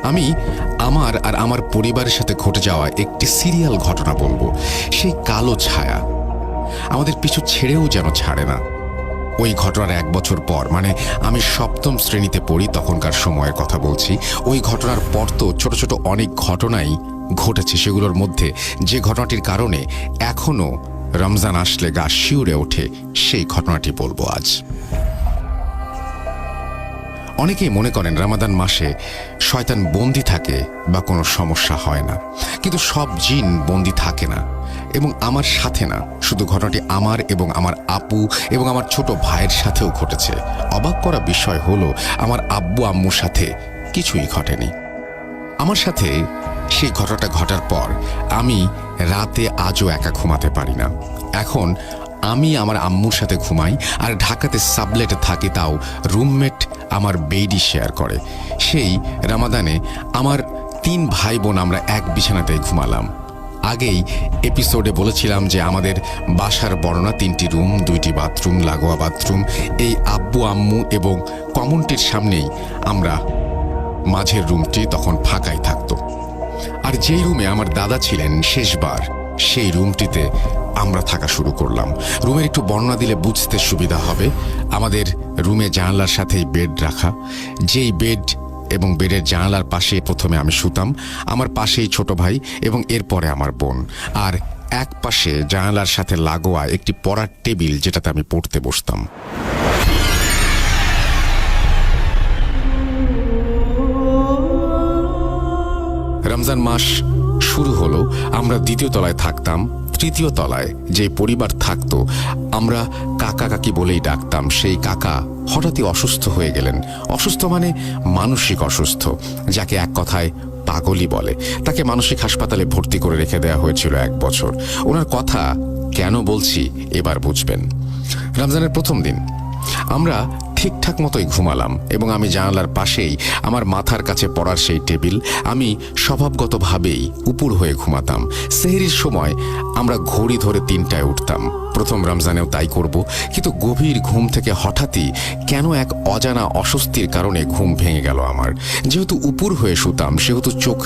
আমি আমার আর আমার পরিবারের সাথে ঘটে যাওয়া একটি সিরিয়াল ঘটনা বলবো। সেই কালো ছায়া আমাদের পিছু ছেড়েও যেন ছাড়ে না। ওই ঘটনার 1 বছর পর, মানে আমি 7ম শ্রেণীতে পড়ি তখনকার সময়ের কথা বলছি, ওই ঘটনার পর তো ছোট ছোট অনেক ঘটনাই ঘটেছে। সেগুলোর মধ্যে যে ঘটনাটির কারণে এখনো রমজান আসলে গা শিউরে ওঠে, সেই ঘটনাটি বলবো আজ। অনেকেই মনে করেন রমাদান মাসে শয়তান বন্দি থাকে বা কোনো সমস্যা হয় না, কিন্তু সব জিন বন্দি থাকে না, এবং আমার সাথে না। শুধু ঘটনাটি আমার এবং আমার আপু এবং আমার ছোট ভাইয়ের সাথেও ঘটেছে। অবাক করা বিষয় হলো আমার আব্বু আম্মুর সাথে কিছুই ঘটেনি। আমার সাথে সেই ঘটনাটা ঘটার পর আমি রাতে আজও একা ঘুমাতে পারি না। এখন আমি আমার আম্মুর সাথে ঘুমাই, আর ঢাকাতে সাবলেটে থাকি, তাও রুমমেট আমার বেডই শেয়ার করে। সেই রমাদানে আমার 3 ভাই বোন আমরা এক বিছানাতে ঘুমালাম। আগেই এপিসোডে বলেছিলাম যে আমাদের বাসার বর্ণনা 3টি রুম, 2টি বাথরুম, লাগোয়া বাথরুম। এই আব্বু আম্মু এবং কমনটির সামনেই আমরা, মাঝের রুমটি তখন ফাঁকাই থাকতো। আর যেই রুমে আমার দাদা ছিলেন শেষবার, সেই রুমটিতে আমরা থাকা শুরু করলাম। রুমের একটু বর্ণনা দিলে বুঝতে সুবিধা হবে। আমাদের রুমে জানালার সাথেই বেড রাখা। যেই বেড এবং বেডের জানালার পাশে প্রথমে আমি শুতাম, আমার পাশেই ছোট ভাই এবং এরপরে আমার বোন। আর এক পাশে জানালার সাথে লাগোয়া একটি পড়ার টেবিল, যেটাতে আমি পড়তে বসতাম। রমজান মাস শুরু হলো, আমরা 2য় তলায় থাকতাম। 3য় তলায় যে পরিবার থাকতো আমরা কাকা কাকি বলেই ডাকতাম। সেই কাকা হঠাৎই অসুস্থ হয়ে গেলেন। অসুস্থ মানে মানসিক অসুস্থ, যাকে এক কথায় পাগলই বলে। তাকে মানসিক হাসপাতালে ভর্তি করে রেখে দেওয়া হয়েছিল 1 বছর। ওনার কথা কেন বলছি এবার বুঝবেন। রমজানের প্রথম দিন আমরা ঠিকঠাক মতোই ঘুমালাম, এবং আমি জানালার পাশেই আমার মাথার কাছে পড়ার সেই টেবিল, আমি স্বভাবগতভাবেই উপুর হয়ে ঘুমাতাম। সেহরির সময় আমরা ঘড়ি ধরে 3টায় উঠতাম। প্রথম রমজানেও তাই করব, কিন্তু গভীর ঘুম থেকে হঠাৎই কেন এক অজানা অস্বস্তির কারণে ঘুম ভেঙে গেল আমার। যেহেতু উপুর হয়ে শুতাম, সেহেতু চোখ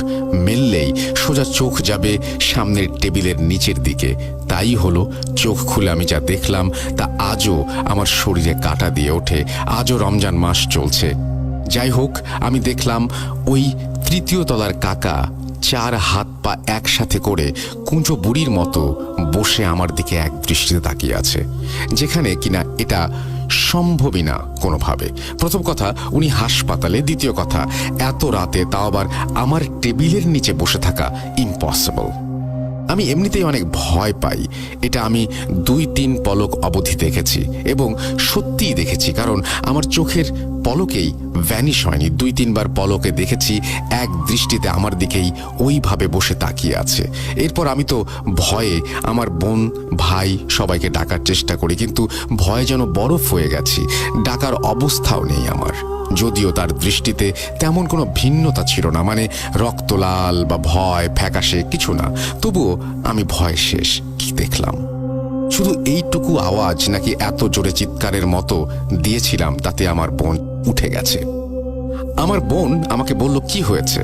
মেললেই সোজা চোখ যাবে সামনের টেবিলের নিচের দিকে। তাই হলো, চোখ খুলে আমি যা দেখলাম তা আজও আমার শরীরে কাঁটা দিয়ে ওঠে। আজও রমজান মাস চলছে। যাই হোক, আমি দেখলাম ওই 3য় তলার কাকা 4 হাত পা একসাথে করে কুঁজো বুড়ির মতো বসে আমার দিকে এক দৃষ্টিতে তাকিয়ে আছে, যেখানে কিনা এটা সম্ভবই না কোনোভাবে। প্রথম কথা, উনি হাসপাতালে। দ্বিতীয় কথা, এত রাতে, তাও আবার আমার টেবিলের নিচে বসে থাকা ইম্পসিবল। আমি এমনিতেই অনেক ভয় পাই। এটা আমি 2-3 পলক অবধি দেখেছি, এবং সত্যিই দেখেছি, কারণ আমার চোখের পলকেই ভ্যানিশ হয়নি। 2-3 বার পলকে দেখেছি এক দৃষ্টিতে আমার দিকেই ওইভাবে বসে তাকিয়ে আছে। এরপর আমি তো ভয়ে আমার বোন ভাই সবাইকে ডাকার চেষ্টা করি, কিন্তু ভয়ে যেন বরফ হয়ে গেছি। ডাকার অবস্থাও নেই আমার, যদিও তার দৃষ্টিতে তেমন কোনো ভিন্নতা ছিল না, মানে রক্তলাল বা ভয় ফ্যাকাশে কিছু না। তবুও আমি ভয় শেষ। কি দেখলাম? শুধু এইটুকু আওয়াজ নাকি এত জোরে চিৎকারের মতো দিয়েছিলাম, তাতে আমার বোন উঠে গেছে। আমার বোন আমাকে বলল, কি হয়েছে?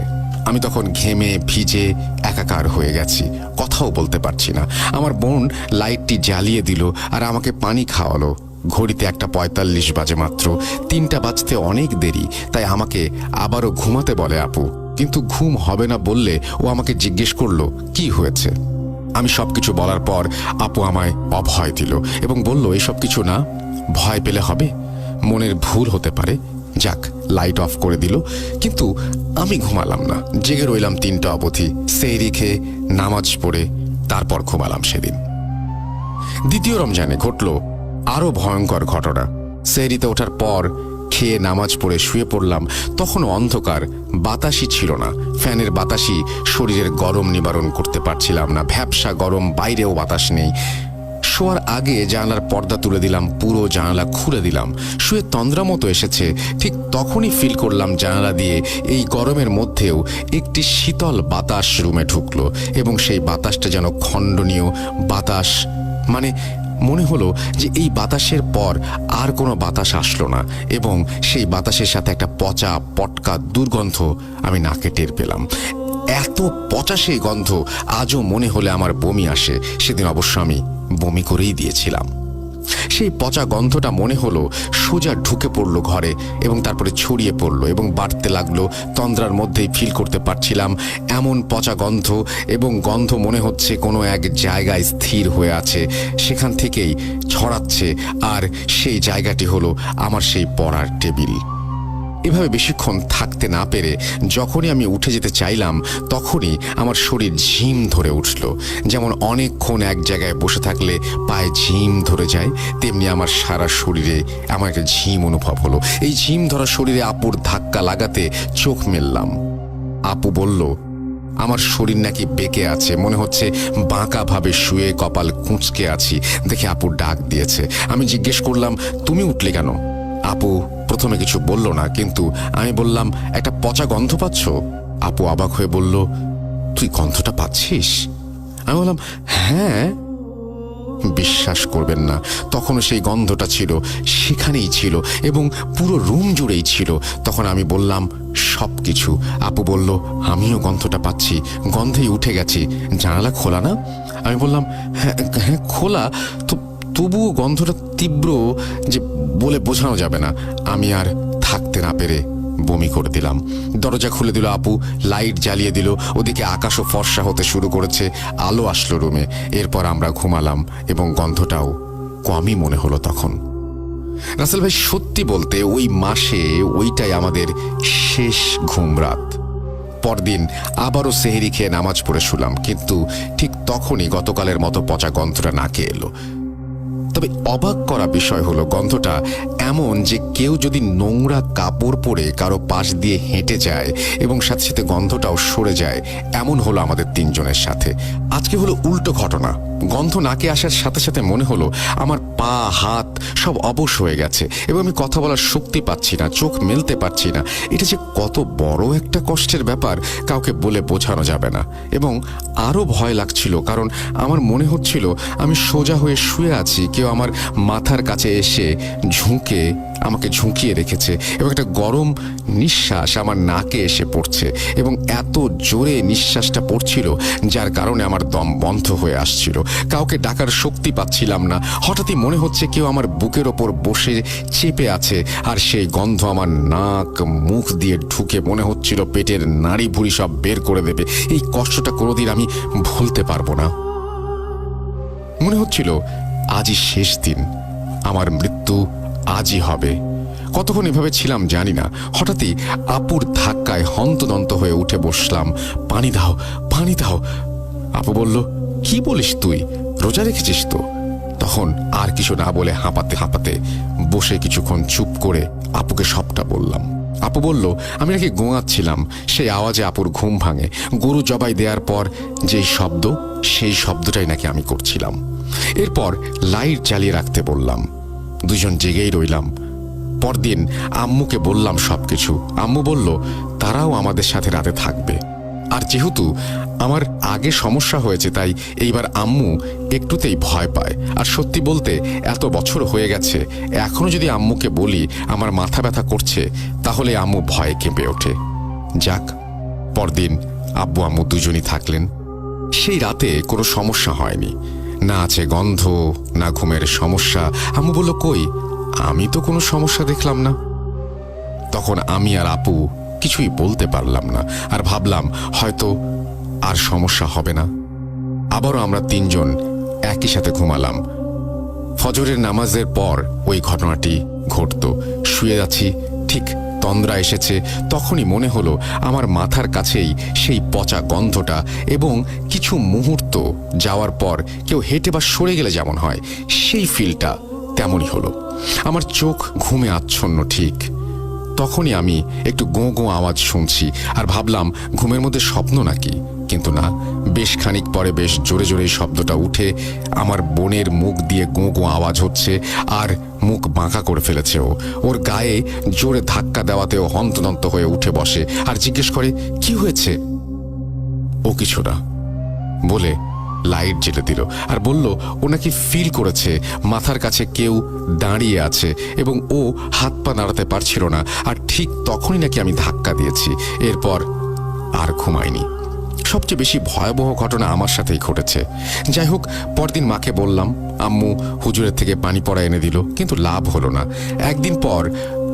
আমি তখন ঘেমে ভিজে একাকার হয়ে গেছি, কথাও বলতে পারছি না। আমার বোন লাইটটি জ্বালিয়ে দিল আর আমাকে পানি খাওয়ালো। ঘড়িতে 1:45 বাজে মাত্র। 3টা বাজতে অনেক দেরি, তাই আমাকে আবারও ঘুমাতে বলে আপু। কিন্তু ঘুম হবে না বললে ও আমাকে জিজ্ঞেস করলো, কি হয়েছে? আমি সবকিছু বলার পর আপু আমায় অভয় দিল এবং বলল, এসব কিছু না, ভয় পেলে হবে, মনের ভুল হতে পারে। যাক, লাইট অফ করে দিল। কিন্তু আমি ঘুমালাম না, জেগে রইলাম 3টা অবধি। সেহরি খেয়ে নামাজ পড়ে তারপর ঘুমালাম। সেদিন 2য় রমজানে ঘটল আরো ভয়ঙ্কর ঘটনা। সেহরিতে ওঠার পর খেয়ে নামাজ পড়ে শুয়ে পড়লাম। তখনও অন্ধকার, বাতাসই ছিল না। ফ্যানের বাতাসই শরীরের গরম নিবারণ করতে পারছিলাম না। ভ্যাপসা গরম, বাইরেও বাতাস নেই। শোয়ার আগে জানালার পর্দা তুলে দিলাম, পুরো জানালা খুলে দিলাম। শুয়ে তন্দ্রা মতো এসেছে। ঠিক তখনই ফিল করলাম জানালা দিয়ে এই গরমের মধ্যেও একটি শীতল বাতাস রুমে ঢুকলো, এবং সেই বাতাসটা যেন খণ্ডনীয় বাতাস, মানে মনে হলো যে এই বাতাসের পর আর কোনো বাতাস আসলো না, এবং সেই বাতাসের সাথে একটা পচা পটকা দুর্গন্ধ আমি নাকে টের পেলাম। এত পচা সেই গন্ধ আজও মনে হলে আমার বমি আসে। সেদিন অবশ্য আমি বমি করেই দিয়েছিলাম। সেই পচা গন্ধটা মনে হলো সোজা ঢুকে পড়ল ঘরে এবং তারপরে ছড়িয়ে পড়ল এবং বাড়তে লাগলো। তন্দ্রার মধ্যেই ফিল করতে পারছিলাম এমন পচা গন্ধ, এবং গন্ধ মনে হচ্ছে কোনো এক জায়গায় স্থির হয়ে আছে, সেখান থেকেই ছড়াচ্ছে। আর সেই জায়গাটি হলো আমার সেই পড়ার টেবিল। এভাবে বেশিক্ষণ থাকতে না পেরে যখনই আমি উঠে যেতে চাইলাম তখনই আমার শরীর ঝিম ধরে উঠল। যেমন অনেকক্ষণ এক জায়গায় বসে থাকলে পায়ে ঝিম ধরে যায়, তেমনি আমার সারা শরীরে আমার একটা ঝিম অনুভব হলো। এই ঝিম ধরা শরীরে আপুর ধাক্কা লাগাতে চোখ মেললাম। আপু বলল আমার শরীর নাকি বেঁকে আছে, মনে হচ্ছে বাঁকাভাবে শুয়ে কপাল কুঁচকে আছি। দেখে আপু ডাক দিয়েছে। আমি জিজ্ঞেস করলাম, তুমি উঠলে কেন? আপু প্রথমে কিছু বলল না, কিন্তু আমি বললাম, একটা পচা গন্ধ পাচ্ছ? আপু অবাক হয়ে বলল, তুই গন্ধটা পাচ্ছিস? আমি বললাম, হ্যাঁ। বিশ্বাস করবেন না, তখনও সেই গন্ধটা ছিল, সেখানেই ছিল এবং পুরো রুম জুড়েই ছিল। তখন আমি বললাম, সব কিছু। আপু বলল, আমিও গন্ধটা পাচ্ছি, গন্ধেই উঠে গেছি। জানালা খোলা না? আমি বললাম, হ্যাঁ হ্যাঁ খোলা, তো তবুও গন্ধটা তীব্র যে বলে বোঝানো যাবে না। আমি আর থাকতে না পেরে বমি করে দিলাম। দরজা খুলে দিল আপু, লাইট জ্বালিয়ে দিল। ওদিকে আকাশও ফর্সা হতে শুরু করেছে, আলো আসলো রুমে। এরপর আমরা ঘুমালাম এবং গন্ধটাও কমই মনে হলো তখন। রাসেল ভাই, সত্যি বলতে ওই মাসে ওইটাই আমাদের শেষ ঘুম রাত। পরদিন আবারও সেহরি খেয়ে নামাজ পড়ে শুলাম, কিন্তু ঠিক তখনই গতকালের মতো পচা গন্ধটা নাকে এলো। তবে অবাক করা বিষয় হলো, গন্ধটা এমন যে কেউ যদি নোংরা কাপড় পরে কারো পাশ দিয়ে হেঁটে যায় এবং সাথে সাথে গন্ধটাও সরে যায়, এমন হলো আমাদের তিনজনের সাথে। আজকে হলো উল্টো ঘটনা। গন্ধ নাকে আসার সাথে সাথে মনে হলো আমার পা হাত সব অবশ হয়ে গেছে এবং আমি কথা বলার শক্তি পাচ্ছি না, চোখ মেলতে পারছি না। এটা যে কত বড় একটা কষ্টের ব্যাপার কাউকে বলে বোঝানো যাবে না। এবং আরও ভয় লাগছিল, কারণ আমার মনে হচ্ছিল আমি সোজা হয়ে শুয়ে আছি, কেউ আমার মাথার কাছে এসে ঝুঁকে আমাকে ঝুঁকিয়ে রেখেছে এবং একটা গরম নিঃশ্বাস আমার নাকে এসে পড়ছে এবং এত জোরে নিঃশ্বাসটা পড়ছিল যার কারণে আমার দম বন্ধ হয়ে আসছিল। কাউকে ডাকার শক্তি পাচ্ছিলাম না। হঠাৎই মনে হচ্ছে কেউ আমার বুকের ওপর বসে চেপে আছে, আর সেই গন্ধ আমার নাক মুখ দিয়ে ঢুকে মনে হচ্ছিল পেটের নাড়ি ভুড়ি সব বের করে দেবে। এই কষ্টটা কোনোদিন আমি ভুলতে পারবো না। মনে হচ্ছিল আজই শেষ দিন, আমার মৃত্যু আজই হবে। কতক্ষণ এভাবে ছিলাম জানি না। হঠাৎই আপুর ধাক্কায় হন্তদন্ত হয়ে উঠে বসলাম। পানি দাও, পানি দাও। আপু বলল, কি বলিস তুই, রোজা রেখেছিস তো? তখন আর কিছু না বলে হাঁপাতে হাঁপাতে বসে কিছুক্ষণ চুপ করে আপুকে সবটা বললাম। আপু বলল, আমি নাকি গোঙাচ্ছিলাম। সেই আওয়াজে আপুর ঘুম ভাঙে। গরু জবাই দেওয়ার পর যেই শব্দ, সেই শব্দটাই নাকি আমি করছিলাম। এরপর লাইট জ্বালিয়ে রাখতে বললাম। দুজন জেগেই রইলাম। পরদিন আম্মুকে বললাম সবকিছু। আম্মু বলল তারাও আমাদের সাথে রাতে থাকবে। আর যেহেতু আমার আগে সমস্যা হয়েছে, তাই এইবার আম্মু একটুতেই ভয় পায়। আর সত্যি বলতে এত বছর হয়ে গেছে, এখনো যদি আম্মুকে বলি আমার মাথা ব্যথা করছে, তাহলে আম্মু ভয়ে কেঁপে ওঠে। যাক, পরদিন আব্বু আম্মু দুজনই থাকলেন। সেই রাতে কোনো সমস্যা হয়নি, না আছে গন্ধ, না ঘুমের সমস্যা। আম্মু বলল, কই, আমি তো কোনো সমস্যা দেখলাম না। তখন আমি আর আপু কিছুই বলতে পারলাম না, আর ভাবলাম হয়তো আর সমস্যা হবে না। আবারও আমরা তিনজন একই সাথে ঘুমালাম। ফজরের নামাজের পর ওই ঘটনাটি ঘটত। শুয়ে আছি, ঠিক তন্দ্রা এসেছে। তখনই মনে হলো আমার মাথার কাছেই সেই পচা গন্ধটা, এবং কিছু মুহূর্ত যাওয়ার পর কেউ হেঁটে বা সরে গেলে যেমন হয়, সেই ফিলটা তেমনই হলো। আমার চোখ ঘুমে আচ্ছন্ন। ঠিক তখনই আমি একটু গোঁ গোঁ আওয়াজ শুনছি, আর ভাবলাম ঘুমের মধ্যে স্বপ্ন নাকি। কিন্তু না, বেশ খানিক পরে বেশ জোরে জোরে শব্দটা উঠে আমার বোনের মুখ দিয়ে গোঁ গোঁ আওয়াজ হচ্ছে, আর মুখ বাঁকা করে ফেলেছে ও। ওর গায়ে জোরে ধাক্কা দেওয়াতেও হন্তদন্ত হয়ে উঠে বসে আর জিজ্ঞেস করে, কি হয়েছে? ও কিছু না বলে লাইট জ্বেলে দিল আর বলল ও নাকি ফিল করেছে মাথার কাছে কেউ দাঁড়িয়ে আছে এবং ও হাত পা নাড়াতে পারছিল না, আর ঠিক তখনই নাকি আমি ধাক্কা দিয়েছি। এরপর আর ঘুমাইনি। সবচেয়ে বেশি ভয়াবহ ঘটনা আমার সাথেই ঘটেছে। যাই হোক, পরদিন মাকে বললাম, আম্মু হুজুরের থেকে পানি পড়া এনে দিল, কিন্তু লাভ হলো না। একদিন পর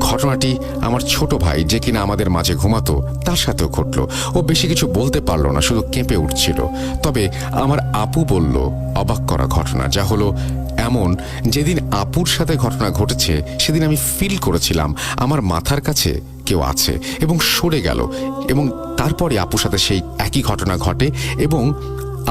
ঘটনাটি আমার ছোট ভাই, যে কিনা আমাদের মাঝে ঘুমাতো, তার সাথেও ঘটল। ও বেশি কিছু বলতে পারলো না, শুধু কেঁপে উঠছিল। তবে আমার আপু বলল অবাক করা ঘটনা, যা হলো এমন, যেদিন আপুর সাথে ঘটনা ঘটেছে সেদিন আমি ফিল করেছিলাম আমার মাথার কাছে কেউ আছে এবং সরে গেল, এবং তারপরে আপুর সাথে সেই একই ঘটনা ঘটে এবং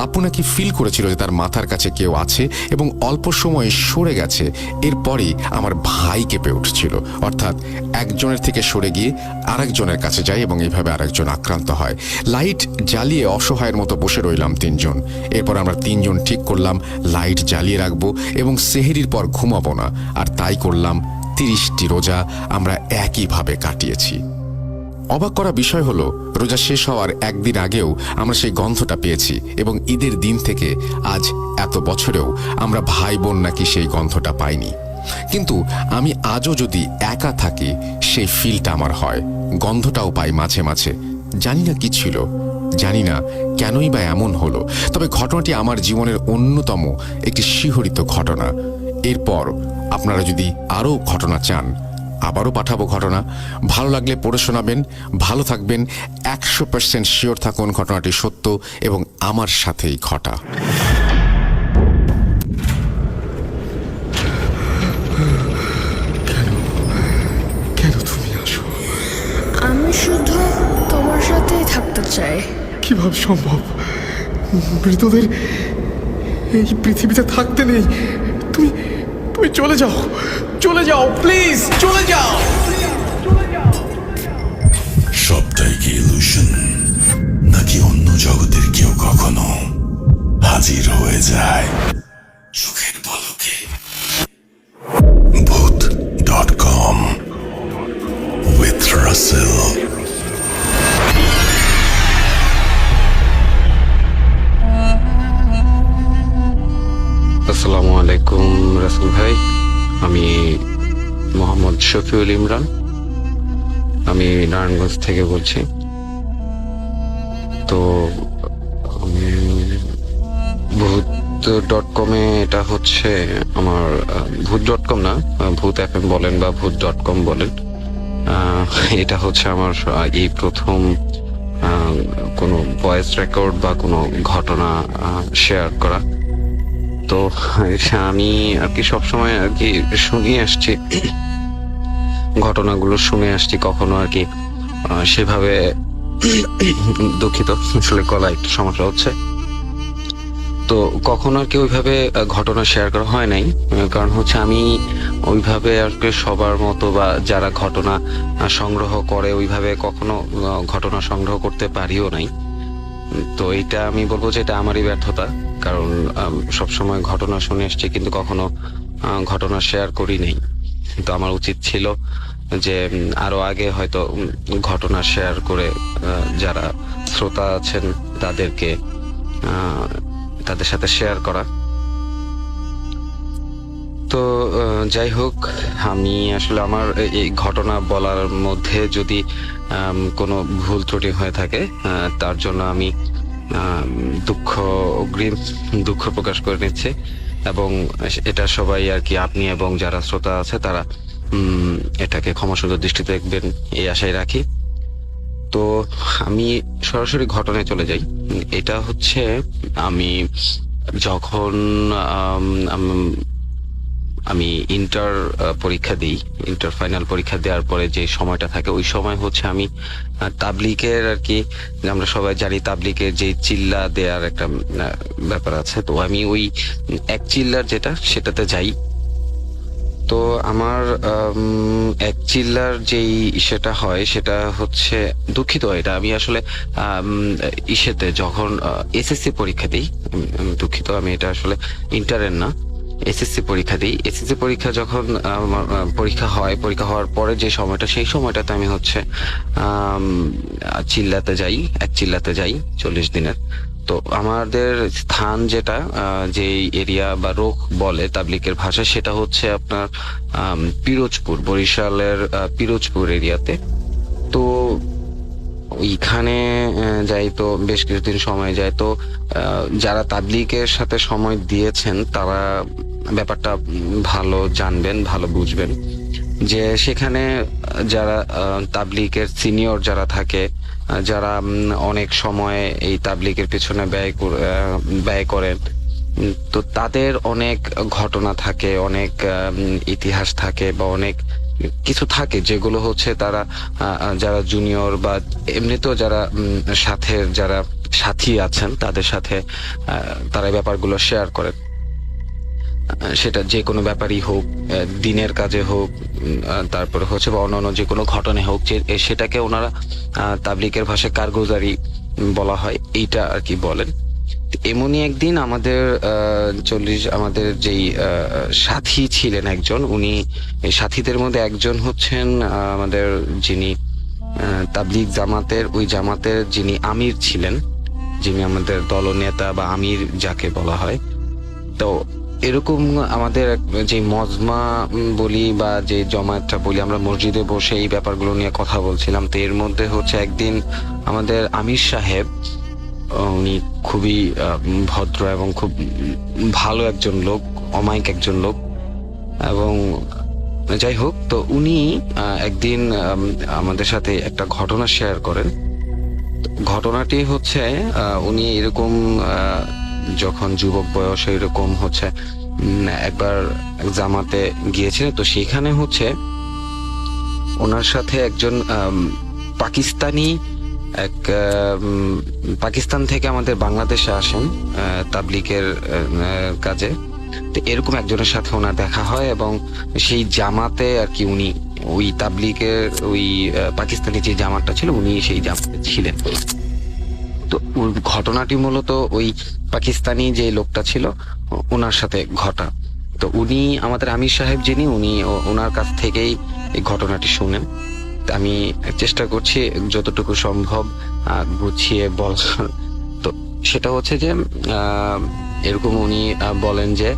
আপু নাকি ফিল করেছিল যে তার মাথার কাছে কেউ আছে এবং অল্প সময়ে সরে গেছে। এরপরেই আমার ভাই কেঁপে উঠছিল, অর্থাৎ একজনের থেকে সরে গিয়ে আরেকজনের কাছে যায় এবং এইভাবে আরেকজন আক্রান্ত হয়। লাইট জ্বালিয়ে অসহায়ের মতো বসে রইলাম তিনজন। এরপর আমরা তিনজন ঠিক করলাম লাইট জ্বালিয়ে রাখবো এবং সেহরির পর ঘুমাবো না, আর তাই করলাম। 30টি রোজা আমরা একইভাবে কাটিয়েছি। অবাক করা বিষয় হলো, রোজা শেষ হওয়ার একদিন আগেও আমরা সেই গন্ধটা পেয়েছি এবং ঈদের দিন থেকে আজ এত বছরেও আমরা ভাই বোন নাকি সেই গন্ধটা পাইনি। কিন্তু আমি আজও যদি একা থাকি সেই ফিলটা আমার হয়, গন্ধটাও পাই মাঝে মাঝে। জানি না কি ছিল, জানি না কেনই বা এমন হলো, তবে ঘটনাটি আমার জীবনের অন্যতম একটি শিহরিত ঘটনা। এরপর আপনারা যদি আরও ঘটনা চান, আবারও পাঠাবো ঘটনা। ভালো লাগলে পড়ে শোনাবেন। ভালো থাকবেন, 100% শিওর থাকুন ঘটনাটি সত্য এবং আমার সাথেই ঘটা। কেন তুমি আসো? আমি শুধু তোমার সাথেই থাকতে চাই। কিভাবে সম্ভব? মৃতদের এই পৃথিবীতে থাকতে নেই। তুমি তুমি চলে যাও, চলে যাও, প্লিজ চলে যাও। সবটাই কি ইলুশন, নাকি অন্য জগতের কেউ কখনো হাজির হয়ে যায় চোখের পলকে? ভূত.com with Russell। আসসালামু আলাইকুম রাসেল ভাই, আমি মোহাম্মদ শফিউল ইমরান, আমি নারায়ণগঞ্জ থেকে বলছি। তো আমি ভূত.com-এ, এটা হচ্ছে আমার ভূত.com না, ভূত FM বলেন বা ভূত.com বলেন, এটা হচ্ছে আমার এই প্রথম কোনো ভয়েস রেকর্ড বা কোনো ঘটনা শেয়ার করা। তো আমি আর কি সবসময় আর কি শুনিয়ে আসছি, ঘটনাগুলো শুনে আসছি, কখনো আর কি সেভাবে দুঃখিত, আসলে গলায় একটু সমস্যা হচ্ছে। তো কখনো আর কি ওইভাবে ঘটনা শেয়ার করা হয় নাই, কারণ হচ্ছে আমি ওইভাবে আর কি সবার মতো বা যারা ঘটনা সংগ্রহ করে ওইভাবে কখনো ঘটনা সংগ্রহ করতে পারিও নাই। তো এইটা আমি বলবো যে এটা আমারই ব্যর্থতা, কারণ সবসময় ঘটনা শুনে আসছি কিন্তু কখনো ঘটনা শেয়ার করি নাই। তো আমার উচিত ছিল যে আরো আগে হয়তো ঘটনা শেয়ার করে যারা শ্রোতা আছেন তাদেরকে তাদের সাথে শেয়ার করা। তো যাই হোক, আমি আসলে আমার এই ঘটনা বলার মধ্যে যদি কোনো ভুল ত্রুটি হয়ে থাকে তার জন্য আমি অগ্রিম দুঃখ প্রকাশ করে নিচ্ছে, এবং এটা সবাই আর কি, আপনি এবং যারা শ্রোতা আছে তারা এটাকে ক্ষমাসুন্দর দৃষ্টিতে দেখবেন এই আশায় রাখি। তো আমি সরাসরি ঘটনায় চলে যাই। এটা হচ্ছে আমি যখন আমি ইন্টার পরীক্ষা দিই, ইন্টার ফাইনাল পরীক্ষা দেওয়ার পরে যে সময়টা থাকে ওই সময় হচ্ছে আমি তাবলিগের আর কি, আমরা সবাই জানি তাবলিগের যে চিল্লা দেওয়ার একটা ব্যাপার আছে। তো আমি ওই এক চিল্লার যেটা সেটাতে যাই। তো আমার এক চিল্লার যেই সেটা হয় সেটা হচ্ছে, দুঃখিত এটা আমি আসলে ইসেতে যখন এসএসসি পরীক্ষা দিই, দুঃখিত আমি এটা আসলে ইন্টারের না, এসএসসি পরীক্ষা দিই। এসএসসি পরীক্ষা যখন পরীক্ষা হয়, পরীক্ষা হওয়ার পরে যে সময়টা, সেই সময়টাতে আমি হচ্ছে চিল্লাতে যাই, এক চিল্লাতে যাই 40 দিনের। তো আমাদের স্থান যেটা যে এরিয়া বা রোখ বলে তাবলিকের ভাষা, সেটা হচ্ছে আপনার পিরোজপুর, বরিশালের পিরোজপুর এরিয়াতে। তো ওইখানে যাই, তো বেশ কিছুদিন সময় যায়। তো যারা তাবলিগের সাথে সময় দিয়েছেন তারা ব্যাপারটা ভালো জানবেন, ভালো বুঝবেন যে সেখানে যারা তাবলিগের সিনিয়র যারা থাকে, যারা অনেক সময় এই তাবলিগের পেছনে ব্যয় করেন, তো তাদের অনেক ঘটনা থাকে, অনেক ইতিহাস থাকে বা অনেক কিছু থাকে যেগুলো হচ্ছে তারা যারা জুনিয়র বা এমনিতেও যারা যারা সাথী আছেন তাদের সাথে তারা এই ব্যাপারগুলো শেয়ার করেন। সেটা যে কোনো ব্যাপারই হোক, দিনের কাজে হোক, তারপরে হচ্ছে বা অন্যান্য যে কোনো ঘটনায় হোক, যে সেটাকে ওনারা তাবলিগের ভাষায় কারগুজারি বলা হয়, এইটা আর কি বলেন। এমনই একদিন আমাদের আমাদের যেই সাথী ছিলেন একজন, উনি এই সাথীদের মধ্যে একজন হচ্ছেন আমাদের যিনি তাবলিগ জামাতের, ওই জামাতের যিনি আমির ছিলেন, যিনি আমাদের দলনেতা বা আমির যাকে বলা হয়। তো এরকম আমাদের যে মজমা বলি বা যে জমায়েতটা বলি, আমরা মসজিদে বসে এই ব্যাপারগুলো নিয়ে কথা বলছিলাম। তো এর মধ্যে হচ্ছে একদিন আমাদের আমির সাহেব, উনি খুবই ভদ্র এবং খুব ভালো একজন লোক, অমায়িক একজন লোক। এবং যাই হোক, তো উনি একদিন আমাদের সাথে একটা ঘটনা শেয়ার করেন। ঘটনাটি হচ্ছে উনি এরকম যখন যুবক বয়স এরকম হচ্ছে একবার জামাতে গিয়েছিলেন। তো সেখানে হচ্ছে ওনার সাথে একজন পাকিস্তানি পাকিস্তান থেকে আমাদের বাংলাদেশে আসেন তাবলিগের কাজে। তো এরকম একজনের সাথে ওনার দেখা হয় এবং সেই জামাতে আর কি উনি ওই তাবলিগের ওই পাকিস্তানি যে জামাতটা ছিল, উনি সেই জামাতে ছিলেন। তো ঘটনাটি মূলত ওই পাকিস্তানি যে লোকটা ছিল ওনার সাথে ঘটা। তো উনি আমাদের আমির সাহেব যিনি, উনি ওনার কাছ থেকেই এই ঘটনাটি শুনেন। আমি চেষ্টা করছি যতটুকু সম্ভব গুছিয়ে বলার। তো সেটা হচ্ছে যে এরকম উনি বলেন যে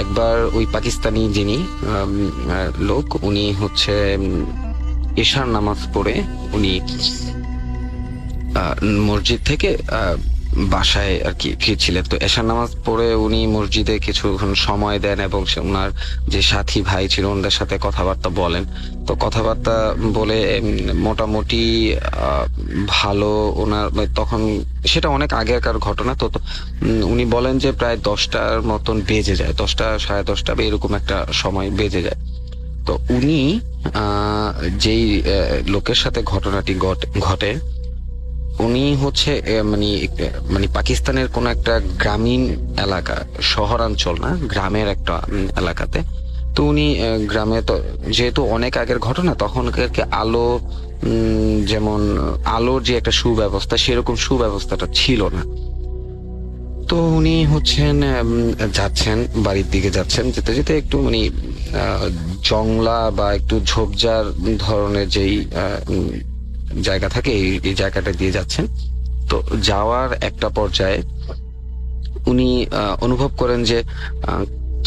একবার ওই পাকিস্তানি যিনি লোক, উনি হচ্ছে এশার নামাজ পড়ে উনি মসজিদ থেকে বাসায় আর কি ফিরছিলেন। তো এশার নামাজ পড়ে উনি মসজিদে কিছুক্ষণ সময় দেন এবং ওনার যে সাথী ভাই ছিল ওনাদের সাথে কথাবার্তা বলেন। তো কথাবার্তা বলে মোটামুটি ভালো ওনার তখন, সেটা অনেক আগেকার ঘটনা। তো উনি বলেন যে প্রায় 10টার মতন বেজে যায়, 10টা সাড়ে 10টা বা এরকম একটা সময় বেজে যায়। তো উনি যেই লোকের সাথে ঘটনাটি ঘটে, উনি হচ্ছে মানে পাকিস্তানের কোন একটা গ্রামীণ এলাকা, শহরাঞ্চল না, গ্রামের একটা এলাকাতে। তো উনি গ্রামে, তো যেহেতু অনেক আগের ঘটনা, তখনকার আলো যেমন আলোর যে একটা সুব্যবস্থা, সেরকম সুব্যবস্থাটা ছিল না। তো উনি হচ্ছেন যাচ্ছেন, বাড়ির দিকে যাচ্ছেন, যেতে যেতে একটু জংলা বা একটু ঝোপঝাড় ধরনের যেই জায়গা থাকে, এই জায়গাটা দিয়ে যাচ্ছেন। তো যাওয়ার একটা পর্যায়ে উনি অনুভব করেন যে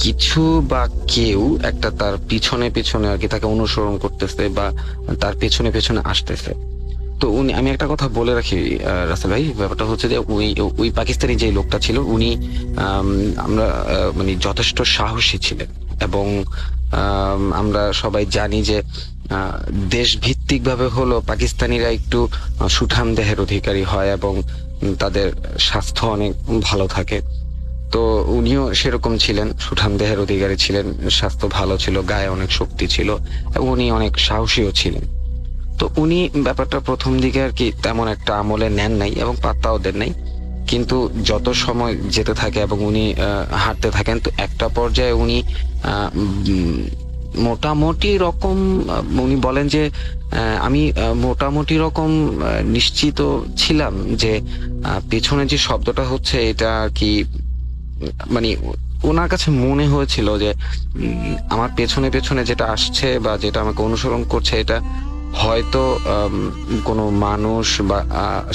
কিছু বা কেউ একটা তার পিছনে পিছনে আর কি তাকে অনুসরণ করতেছে বা তার পেছনে পেছনে আসতেছে। তো আমি একটা কথা বলে রাখি রাসেল ভাই, ব্যাপারটা হচ্ছে যে ওই পাকিস্তানি যে লোকটা ছিল, উনি আমরা যথেষ্ট সাহসী ছিলেন এবং আমরা সবাই জানি যে দেশ ভিত্তিক ভাবে হলো পাকিস্তানিরা একটু সুঠাম দেহের অধিকারী হয় এবং তাদের স্বাস্থ্য অনেক ভালো থাকে। তো উনিও সেরকম ছিলেন, সুঠাম দেহের অধিকারী ছিলেন, স্বাস্থ্য ভালো ছিল, গায়ে অনেক শক্তি ছিল এবং উনি অনেক সাহসীও ছিলেন। তো উনি ব্যাপারটা প্রথম দিকে আর কি তেমন একটা আমলে নেন নাই এবং পাত্তাও দেন নাই। কিন্তু যত সময় যেতে থাকে এবং উনি হাঁটতে থাকেন, তো একটা পর্যায়ে উনি মোটামুটি রকম, উনি বলেন যে আমি মোটামুটি রকম নিশ্চিত ছিলাম যে পেছনে যে শব্দটা হচ্ছে এটা কি, ওনার কাছে মনে হয়েছিল যে আমার পেছনে পেছনে যেটা আসছে বা যেটা আমাকে অনুসরণ করছে, এটা হয়তো কোনো মানুষ বা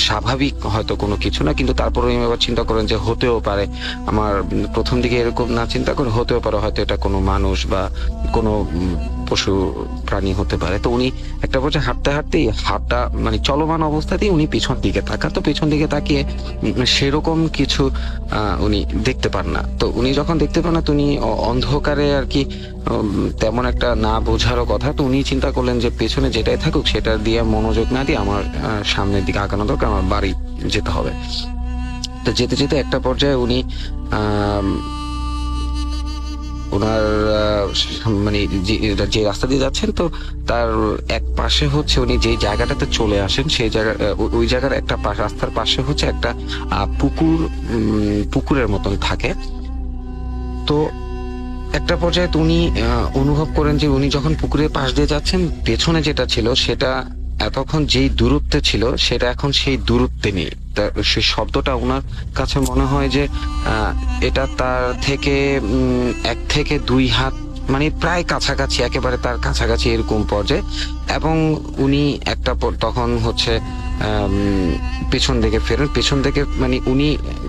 স্বাভাবিক হয়তো কোনো কিছু না, কিন্তু তারপরে উনি আবার চিন্তা করেন যে হতেও পারে, আমার প্রথম দিকে এরকম না চিন্তা করে হতেও পারে হয়তো এটা কোনো মানুষ বা কোনো পশু প্রাণী হতে পারে। তো উনি একটা পর্যায়ে হাঁটতে হাঁটতেই হাঁটা মানে চলমান অবস্থাতেই উনি পিছন দিকে তাকান। তো পিছন দিকে তাকিয়ে সেরকম কিছু উনি দেখতে পান না। তো উনি যখন দেখতে পান না, তো উনি অন্ধকারে আর কি তেমন একটা না বোঝারও কথা। তো উনি চিন্তা করলেন যে পেছনে যেটাই থাকুক সেটা দিয়ে মনোযোগ না দিয়ে আমার সামনের দিকে আগানো দরকার, আমার বাড়ি যেতে হবে। তো যেতে যেতে একটা পর্যায়ে উনি ওনার মানে যে রাস্তা দিয়ে যাচ্ছেন, তো তার এক পাশে হচ্ছে উনি যে জায়গাটাতে চলে আসেন সেই জায়গা, ওই জায়গার একটা রাস্তার পাশে হচ্ছে একটা পুকুরের মতন থাকে। তো একটা পর্যায়ে উনি অনুভব করেন যে উনি যখন পুকুরের পাশ দিয়ে যাচ্ছেন, পেছনে যেটা ছিল সেটা এতক্ষণ যেই দূরত্বে ছিল সেটা এখন সেই দূরত্বে নেই। সেই শব্দটা ওনার কাছে মনে হয় যে এটা তার থেকে 1 থেকে 2 হাত মানে প্রায় কাছাকাছি, একেবারে তার কাছাকাছি এরকম পর্যায়ে। এবং উনি একটা তখন হচ্ছে পেছন দিকে ফেরেন। পেছন দিকে মানে উনি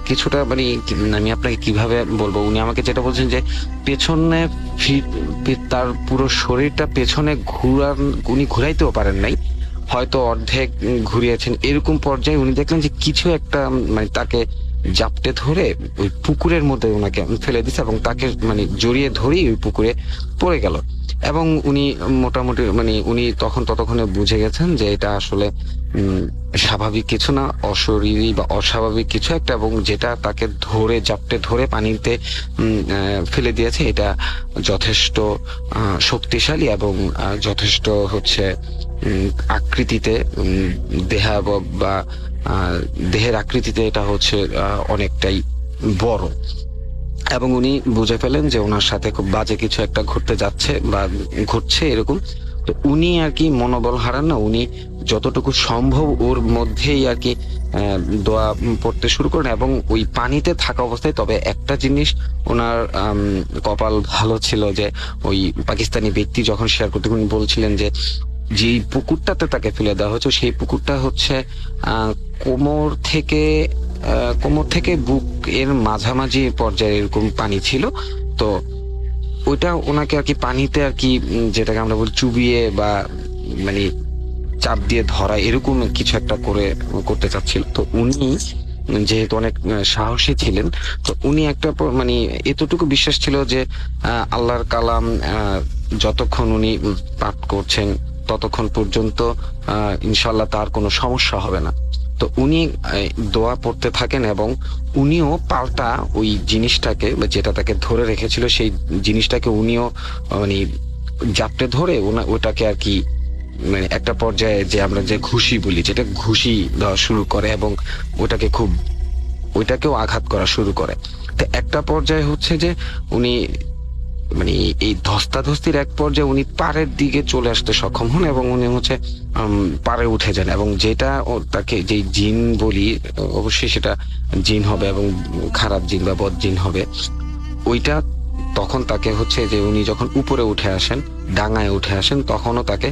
কিছুটা মানে আমি আপনাকে কিভাবে বলবো, উনি আমাকে যেটা বলছেন যে পেছনে তার পুরো শরীরটা পেছনে উনি ঘুরাইতেও পারেন নাই, হয়তো অর্ধেক ঘুরিয়েছেন। এরকম পর্যায়ে উনি দেখলেন যে কিছু একটা মানে তাকে জাপটে ধরে ওই পুকুরের মধ্যে ওনাকে ফেলে দিচ্ছে এবং তাকে মানে জড়িয়ে ধরেই ওই পুকুরে পড়ে গেল। এবং উনি মোটামুটি মানে উনি ততক্ষণে বুঝে গেছেন যে এটা আসলে স্বাভাবিক কিছু না, অশরীরী বা অস্বাভাবিক কিছু একটা, এবং যেটা তাকে ধরে জাপটে ধরে পানিতে ফেলে দিয়েছে এটা যথেষ্ট শক্তিশালী এবং যথেষ্ট হচ্ছে আকৃতিতে বা দেহের আকৃতিতে এটা হচ্ছে অনেকটাই বড়। এবং উনি বুঝে ফেলেন যে ওনার সাথে খুব বাজে কিছু একটা ঘটতে যাচ্ছে বা ঘটছে এরকম। তো উনি আর কি মনোবল হারান না, উনি যতটুকু সম্ভব ওর মধ্যেই আর কি দোয়া পড়তে শুরু করেন এবং ওই পানিতে থাকা অবস্থায়। তবে একটা জিনিস ওনার কপাল ভালো ছিল যে ওই পাকিস্তানি ব্যক্তি যখন শেয়ার করতে উনি বলছিলেন যে যেই পুকুরটাতে তাকে ফেলে দেওয়া হয়েছে সেই পুকুরটা হচ্ছে কোমর থেকে বুক এর মাঝামাঝি পর্যায়ে এরকম পানি ছিল। তো ওইটা ওনাকে আর কি পানিতে আর কি যেটাকে আমরা বলি চুবিয়ে বা মানে চাপ দিয়ে ধরা এরকম কিছু একটা করতে চাচ্ছিল। তো উনি যেহেতু অনেক সাহসী ছিলেন, তো উনি একটা মানে এতটুকু বিশ্বাস ছিল যে আল্লাহর কালাম যতক্ষণ উনি পাঠ করছেন ততক্ষণ পর্যন্ত ইনশাল্লাহ তার কোনো সমস্যা হবে না। তো উনি দোয়া পড়তে থাকেন এবং উনিও পাল্টা ওই জিনিসটাকে যেটা তাকে ধরে রেখেছিল সেই জিনিসটাকে উনিও মানে জাপটে ধরে ওটাকে আর কি মানে একটা পর্যায়ে যে আমরা যে ঘুষি বলি, যেটা ঘুষি দেওয়া শুরু করে এবং ওইটাকেও আঘাত করা শুরু করে। তো একটা পর্যায়ে হচ্ছে যে উনি মানে এই ধস্তাধস্তির এক পর্যায়ে উনি পাড়ের দিকে চলে আসতে সক্ষম হন এবং উনি হচ্ছে পাড়ে উঠে যান। এবং যেটা তাকে যে জিন বলি অবশ্যই সেটা জিন হবে এবং খারাপ জিন বা বদ জিন হবে, ওইটা তখন তাকে হচ্ছে যে উনি যখন উপরে উঠে আসেন, ডাঙায় উঠে আসেন, তখনও তাকে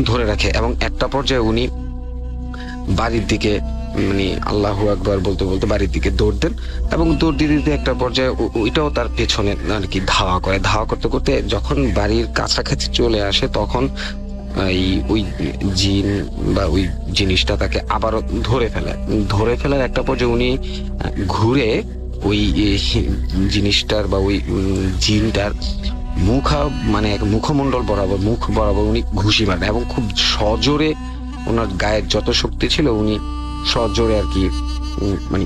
ধরে রাখে। এবং একটা পর্যায়ে উনি বাড়ির দিকে মানে আল্লাহু আকবার বলতে বলতে বাড়ির দিকে দৌড় দেন এবং দৌড় দিতে দিতে একটা পর্যায়ে ওইটাও তার পেছনে আর কি ধাওয়া করতে করতে যখন বাড়ির কাছাকাছি চলে আসে তখন ওই জিন বা ওই জিনিসটা তাকে আবারও ধরে ফেলার একটা পর্যায়ে উনি ঘুরে ওই জিনিসটার বা ওই জিনটার মানে মুখমণ্ডল মুখ বরাবর উনি ঘুষি মারেন এবং খুব সজোরে, ওনার গায়ের যত শক্তি ছিল উনি সজোরে আর কি মানে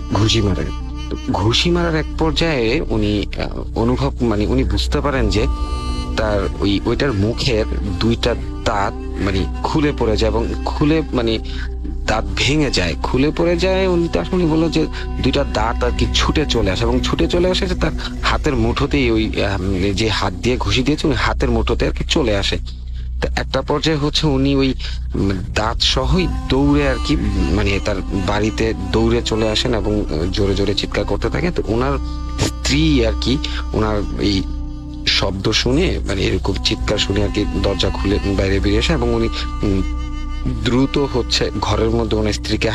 ঘুষি মারার এক পর্যায়ে উনি উনি বুঝতে পারেন যে তার ওইটার মুখের 2টা দাঁত মানে খুলে পড়ে যায় এবং দাঁত ভেঙে যায়, খুলে পড়ে যায়। উনি তখনই বললো যে 2টা দাঁত আর কি ছুটে চলে আসে যে তার হাতের মুঠোতেই ওই যে হাত দিয়ে ঘুষি দিয়েছে উনি হাতের মুঠোতে আর কি চলে আসে। একটা পর্যায়ে হচ্ছে উনি ওই দাঁত সহই দৌড়ে আর কি মানে তার বাড়িতে দৌড়ে চলে আসেন এবং জোরে জোরে চিৎকার করতে থাকেন। তো ওনার স্ত্রী আর কি ওনার এই শব্দ শুনে মানে এরকম চিৎকার শুনে আর কি দরজা খুলে বাইরে বেরিয়ে আসে এবং উনি দ্রুত হচ্ছে ঘরের মধ্যে ওনার স্ত্রীকে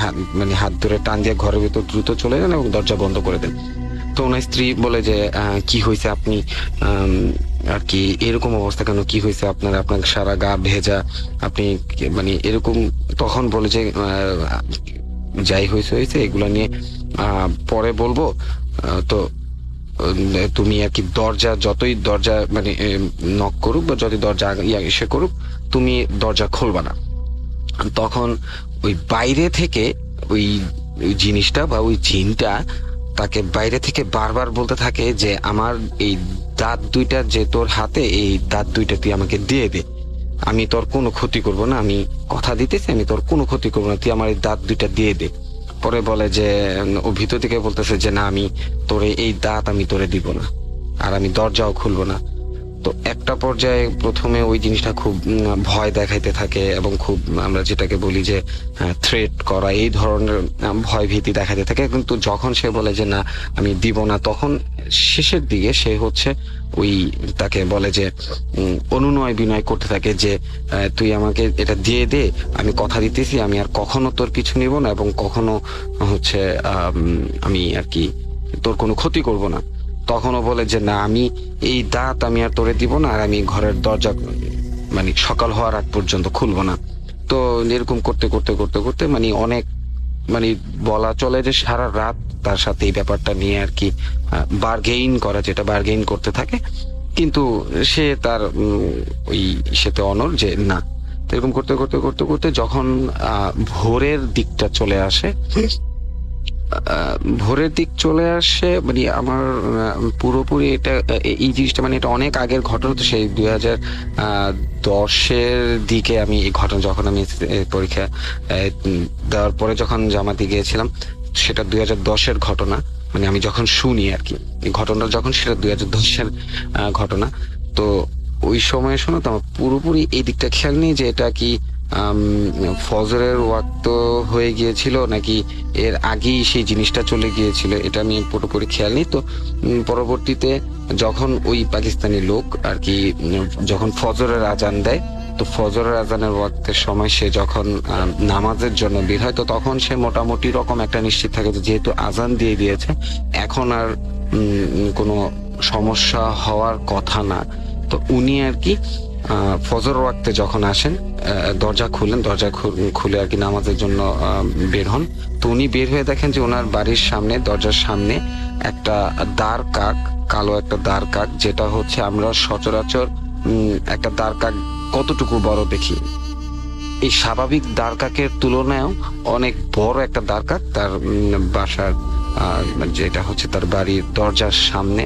হাত ধরে টান দিয়ে ঘরের ভিতর দ্রুত চলে যান এবং দরজা বন্ধ করে দেন। তো ওনার স্ত্রী বলে যে কি হয়েছে আপনি আর কি এরকম অবস্থা কেন, কি হয়েছে আপনার সারা গা ভেজা, আপনি এরকম। তখন বলে যে যাই হয়েছে এগুলা নিয়ে পরে বলবো। তো তুমি আর কি যতই দরজা নক করুক বা যতই দরজা এসে করুক, তুমি দরজা খুলবা না। তখন ওই বাইরে থেকে ওই জিনিসটা বা ওই জিনটা তাকে বাইরে থেকে বারবার বলতে থাকে যে আমার এই দাঁত দুইটা যে তোর হাতে, এই দাঁত দুইটা তুই আমাকে দিয়ে দে, আমি তোর কোনো ক্ষতি করব না, আমি কথা দিতেছি আমি তোর কোনো ক্ষতি করবো না, তুই আমার এই দাঁত দুইটা দিয়ে দে। পরে বলে যে ও ভিতর থেকে বলতেছে যে না, আমি তোরে এই দাঁত আমি তোরে দিব না, আর আমি দরজাও খুলবো না। তো একটা পর্যায়ে প্রথমে ওই জিনিসটা খুব ভয় দেখাইতে থাকে এবং খুব আমরা যেটাকে বলি যে থ্রেট করা, এই ধরনের ভয় ভীতি দেখাইতে থাকে। কিন্তু যখন সে বলে যে না আমি দিব না, তখন শেষের দিকে সে হচ্ছে ওই তাকে বলে যে অনুনয় বিনয় করতে থাকে যে তুই আমাকে এটা দিয়ে দে, আমি কথা দিতেছি আমি আর কখনো তোর পিছু নিব না এবং কখনো হচ্ছে আমি আর কি তোর কোনো ক্ষতি করব না। তখনও বলে যে না, আমি এই দাঁত আমি আর তোরে দিব না, আর আমি ঘরের দরজা সকাল হওয়ার আগ পর্যন্ত খুলবো না। তো এরকম করতে করতে করতে করতে অনেক বলা চলে যে সারা রাত তার সাথে এই ব্যাপারটা নিয়ে আর কি বার্গেইন করতে থাকে। কিন্তু সে তার ওই সাথে অনড় যে না। এরকম করতে করতে করতে করতে যখন ভোরের দিকটা চলে আসে, ভোরের দিক চলে আসে আমার পুরোপুরি এটা এই জিনিসটা এটা অনেক আগের ঘটনা। তো সেই 2010-এর দিকে আমি এই ঘটনা, যখন আমি পরীক্ষা দেওয়ার পরে যখন জামাতে গিয়েছিলাম, সেটা 2010-এর ঘটনা। আমি যখন শুনি আর কি এই ঘটনাটা, যখন সেটা 2010-এর ঘটনা। তো ওই সময় শোনো তো আমার পুরোপুরি এই দিকটা খেয়াল নেই যে এটা কি ফজরের ওয়াক্ত হয়ে গিয়েছিল নাকি এর আগেই সেই জিনিসটা চলে গিয়েছিল, এটা আমি পুরোপুরি খেয়াল নেই। তো পরবর্তীতে যখন ওই পাকিস্তানি লোক আর কি যখন ফজরের আজান দেয়, তো ফজরের আজানের ওয়াক্তের সময় সে যখন নামাজের জন্য বের হয়, তো তখন সে মোটামুটি রকম একটা নিশ্চিত থাকে যে যেহেতু আজান দিয়ে দিয়েছে এখন আর কোনো সমস্যা হওয়ার কথা না। তো উনি আর কি ফজর ওয়াক্তে যখন আসেন, দরজা খুলে আর কি নামাজের জন্য বের হন। তো উনি বের হয়ে দেখেন যে ওনার বাড়ির সামনে, দরজার সামনে একটা দাঁড় কাক, কালো একটা দাঁড় কাক, যেটা হচ্ছে আমরা সচরাচর একটা দাঁড় কাক কতটুকু বড় দেখি, এই স্বাভাবিক দাঁড় কাকের তুলনায়ও অনেক বড় একটা দাঁড় কাক তার বাসার যেটা হচ্ছে তার বাড়ির দরজার সামনে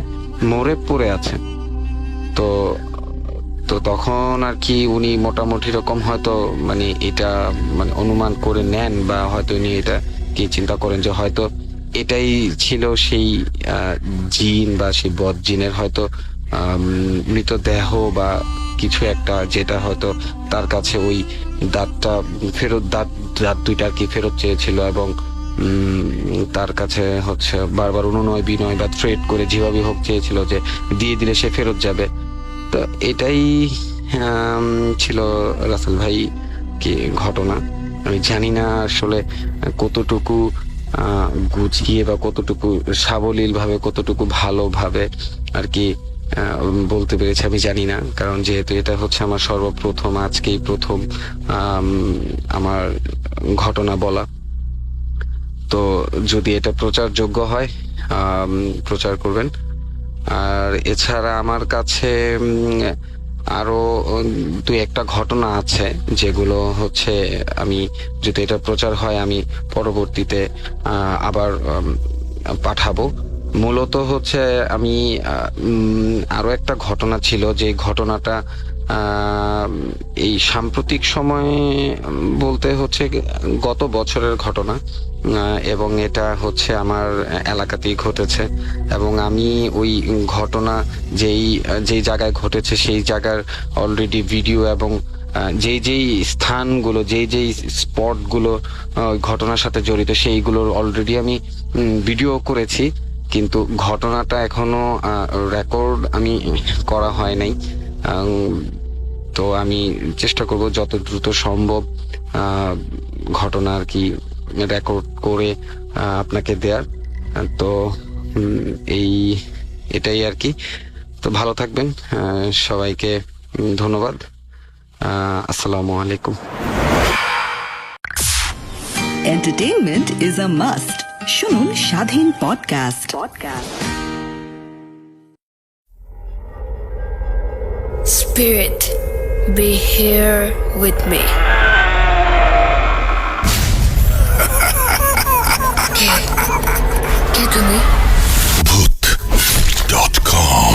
মরে পড়ে আছে। তো তখন আর কি উনি মোটামুটি রকম হয়তো এটা অনুমান করে নেন, বা হয়তো উনি এটা কি চিন্তা করেন যে হয়তো এটাই ছিল সেই জিন বা সেই বদ জিনের হয়তো মৃতদেহ বা কিছু একটা, যেটা হয়তো তার কাছে ওই দাঁতটা ফেরত, দাঁত দুইটা আর কি ফেরত চেয়েছিল এবং তার কাছে হচ্ছে বারবার অনুনয় বিনয় বা থ্রেট করে যেভাবে হোক চেয়েছিল যে দিয়ে দিলে সে ফেরত যাবে। তো এটাই ছিল রাসেল ভাই কি ঘটনা। আমি জানি না আসলে কতটুকু গুছিয়ে বা কতটুকু সাবলীল ভাবে, কতটুকু ভালোভাবে আর কি বলতে পেরেছি আমি জানি না, কারণ যেহেতু এটা হচ্ছে আমার সর্বপ্রথম, আজকেই প্রথম আমার ঘটনা বলা। তো যদি এটা প্রচারযোগ্য হয় প্রচার করবেন। আর এছাড়া আমার কাছে আরো দুই একটা ঘটনা আছে যেগুলো হচ্ছে আমি যদি এটা প্রচার হয় আমি পরবর্তীতে আবার পাঠাবো। মূলত হচ্ছে আমি আরো একটা ঘটনা ছিল, যে ঘটনাটা এই সাম্প্রতিক সময়ে বলতে হচ্ছে গত বছরের ঘটনা, এবং এটা হচ্ছে আমার এলাকাতেই ঘটেছে। এবং আমি ওই ঘটনা যেই জায়গায় ঘটেছে সেই জায়গার অলরেডি ভিডিও এবং যেই স্থানগুলো, যেই স্পটগুলো ঘটনার সাথে জড়িত সেইগুলোর অলরেডি আমি ভিডিও করেছি, কিন্তু ঘটনাটা এখনো রেকর্ড আমি করা হয় নাই। তো আমি চেষ্টা করব যত দ্রুত সম্ভব ঘটনা আর কি রেকর্ড করে আপনাকে দেওয়ার। তো এটাই আর কি। তো ভালো থাকবেন, সবাইকে ধন্যবাদ। আসসালামু আলাইকুম। Entertainment is a must. শুনুন স্বাধীন podcast. Spirit, be here with me. কে তুমি? Bhoot.com.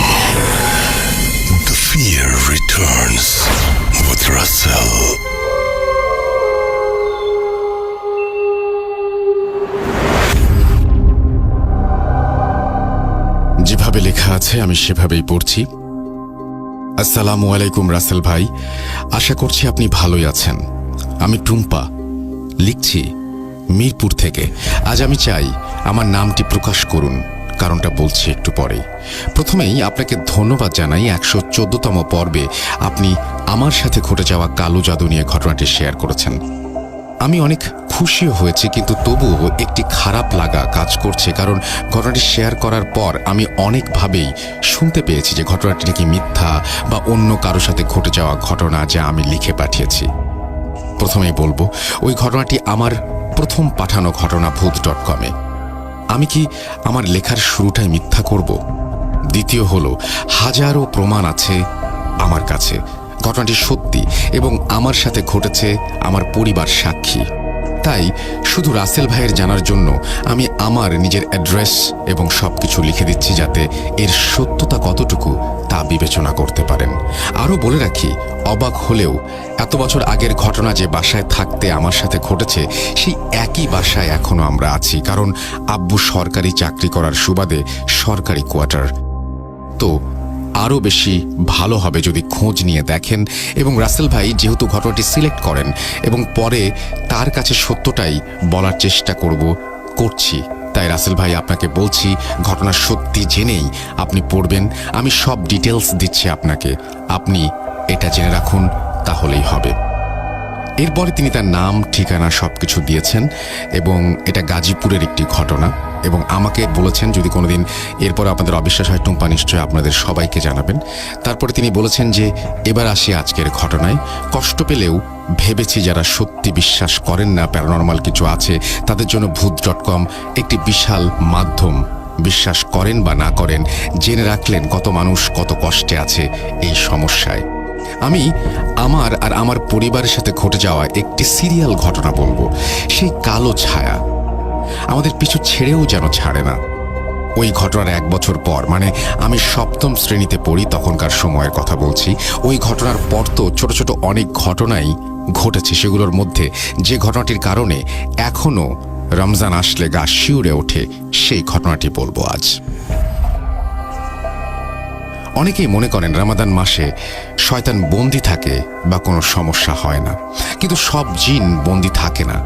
The fear returns with Russell. যেভাবে লেখা আছে আমি সেভাবেই পড়ছি। আসসালামু আলাইকুম রাসেল ভাই, আশা করছি আপনি ভালোই আছেন। আমি টুম্পা, লিখছি মিরপুর থেকে। আজ আমি চাই আমার নামটি প্রকাশ করুন, কারণটা বলছি একটু পরেই। প্রথমেই আপনাকে ধন্যবাদ জানাই 114তম পর্বে আপনি আমার সাথে ঘটে যাওয়া কালো জাদু নিয়ে ঘটনাটি শেয়ার করেছেন। আমি অনেক খুশিও হয়েছি, কিন্তু তবুও একটি খারাপ লাগা কাজ করছে, কারণ ঘটনাটি শেয়ার করার পর আমি অনেকভাবেই শুনতে পেয়েছি যে ঘটনাটি নাকি মিথ্যা বা অন্য কারো সাথে ঘটে যাওয়া ঘটনা যা আমি লিখে পাঠিয়েছি। প্রথমেই বলবো, ওই ঘটনাটি আমার প্রথম পাঠানো ঘটনা ভূত.com-এ। আমি কি আমার লেখার শুরুটাই মিথ্যা করব? দ্বিতীয় হলো, হাজারো প্রমাণ আছে আমার কাছে ঘটনাটি সত্যি এবং আমার সাথে ঘটেছে, আমার পরিবার সাক্ষী। তাই শুধু রাসেল ভাইয়ের জানার জন্য আমি আমার নিজের অ্যাড্রেস এবং সবকিছু লিখে দিচ্ছি, যাতে এর সত্যতা কতটুকু তা বিবেচনা করতে পারেন। আরও বলে রাখি, অবাক হলেও এত বছর আগের ঘটনা যে বাসায় থাকতে আমার সাথে ঘটেছে, সেই একই বাসায় এখনো আমরা আছি, কারণ আব্বু সরকারি চাকরি করার সুবাদে সরকারি কোয়ার্টার। তো আরও বেশি ভালো হবে যদি খোঁজ নিয়ে দেখেন, এবং রাসেল ভাই যেহেতু ঘটনাটি সিলেক্ট করেন এবং পরে তার কাছে সত্যটাই বলার চেষ্টা করছি, তাই রাসেল ভাই আপনাকে বলছি, ঘটনা সত্যি জেনেই আপনি পড়বেন। আমি সব ডিটেলস দিচ্ছি আপনাকে, আপনি এটা জেনে রাখুন, তাহলেই হবে। এরপরে তিনি তার নাম, ঠিকানা সবকিছু দিয়েছেন এবং এটা গাজীপুরের একটি ঘটনা, এবং আমাকে বলেছেন যদি কোনোদিন এরপরে আপনাদের অবিশ্বাস হয় টুম্পা নিশ্চয় আপনাদের সবাইকে জানাবেন। তারপরে তিনি বলেছেন যে এবার আসি আজকের ঘটনায়। কষ্ট পেলেও ভেবেছি যারা সত্যি বিশ্বাস করেন না প্যারানরমাল কিছু আছে, তাদের জন্য ভূত.com একটি বিশাল মাধ্যম। বিশ্বাস করেন বা না করেন, জেনে রাখলেন কত মানুষ কত কষ্টে আছে এই সমস্যায়। আমি আমার আর আমার পরিবারের সাথে ঘটে যাওয়া একটি সিরিয়াল ঘটনা বলবো। সেই কালো ছায়া আমাদের পিছু ছেড়েও যেন ছাড়ে না। ওই ঘটনার 1 বছর পর, মানে আমি 7ম শ্রেণীতে পড়ি তখনকার সময়ের কথা বলছি, ওই ঘটনার পর তো ছোট ছোট অনেক ঘটনাই ঘটেছে। সেগুলোর মধ্যে যে ঘটনাটির কারণে এখনো রমজান আসলে গা শিউরে ওঠে, সেই ঘটনাটি বলবো আজ। অনেকেই মনে করেন রমাদান মাসে শয়তান বন্দি থাকে বা কোনো সমস্যা হয় না, কিন্তু সব জিন বন্দি থাকে না,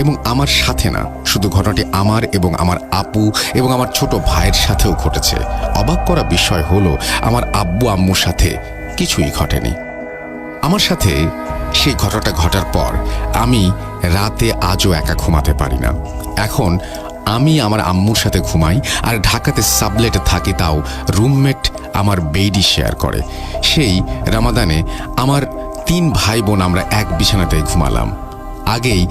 এবং আমার সাথে না। শুধু ঘটনাটি আমার এবং আমার আপু এবং আমার ছোট ভাইয়ের সাথেও ঘটেছে। অবাক করা বিষয় হলো, আমার আব্বু আম্মুর সাথে কিছুই ঘটেনি। আমার সাথে সেই ঘটনাটা ঘটার পর আমি রাতে আজও একা ঘুমাতে পারি না। এখন আমি আমার আম্মুর সাথে ঘুমাই, আর ঢাকাতে সাবলেটে থাকি, তাও রুমমেট আমার বেডই শেয়ার করে। সেই রমাদানে আমার 3 ভাই বোন আমরা এক বিছানাতে ঘুমালাম। আগেই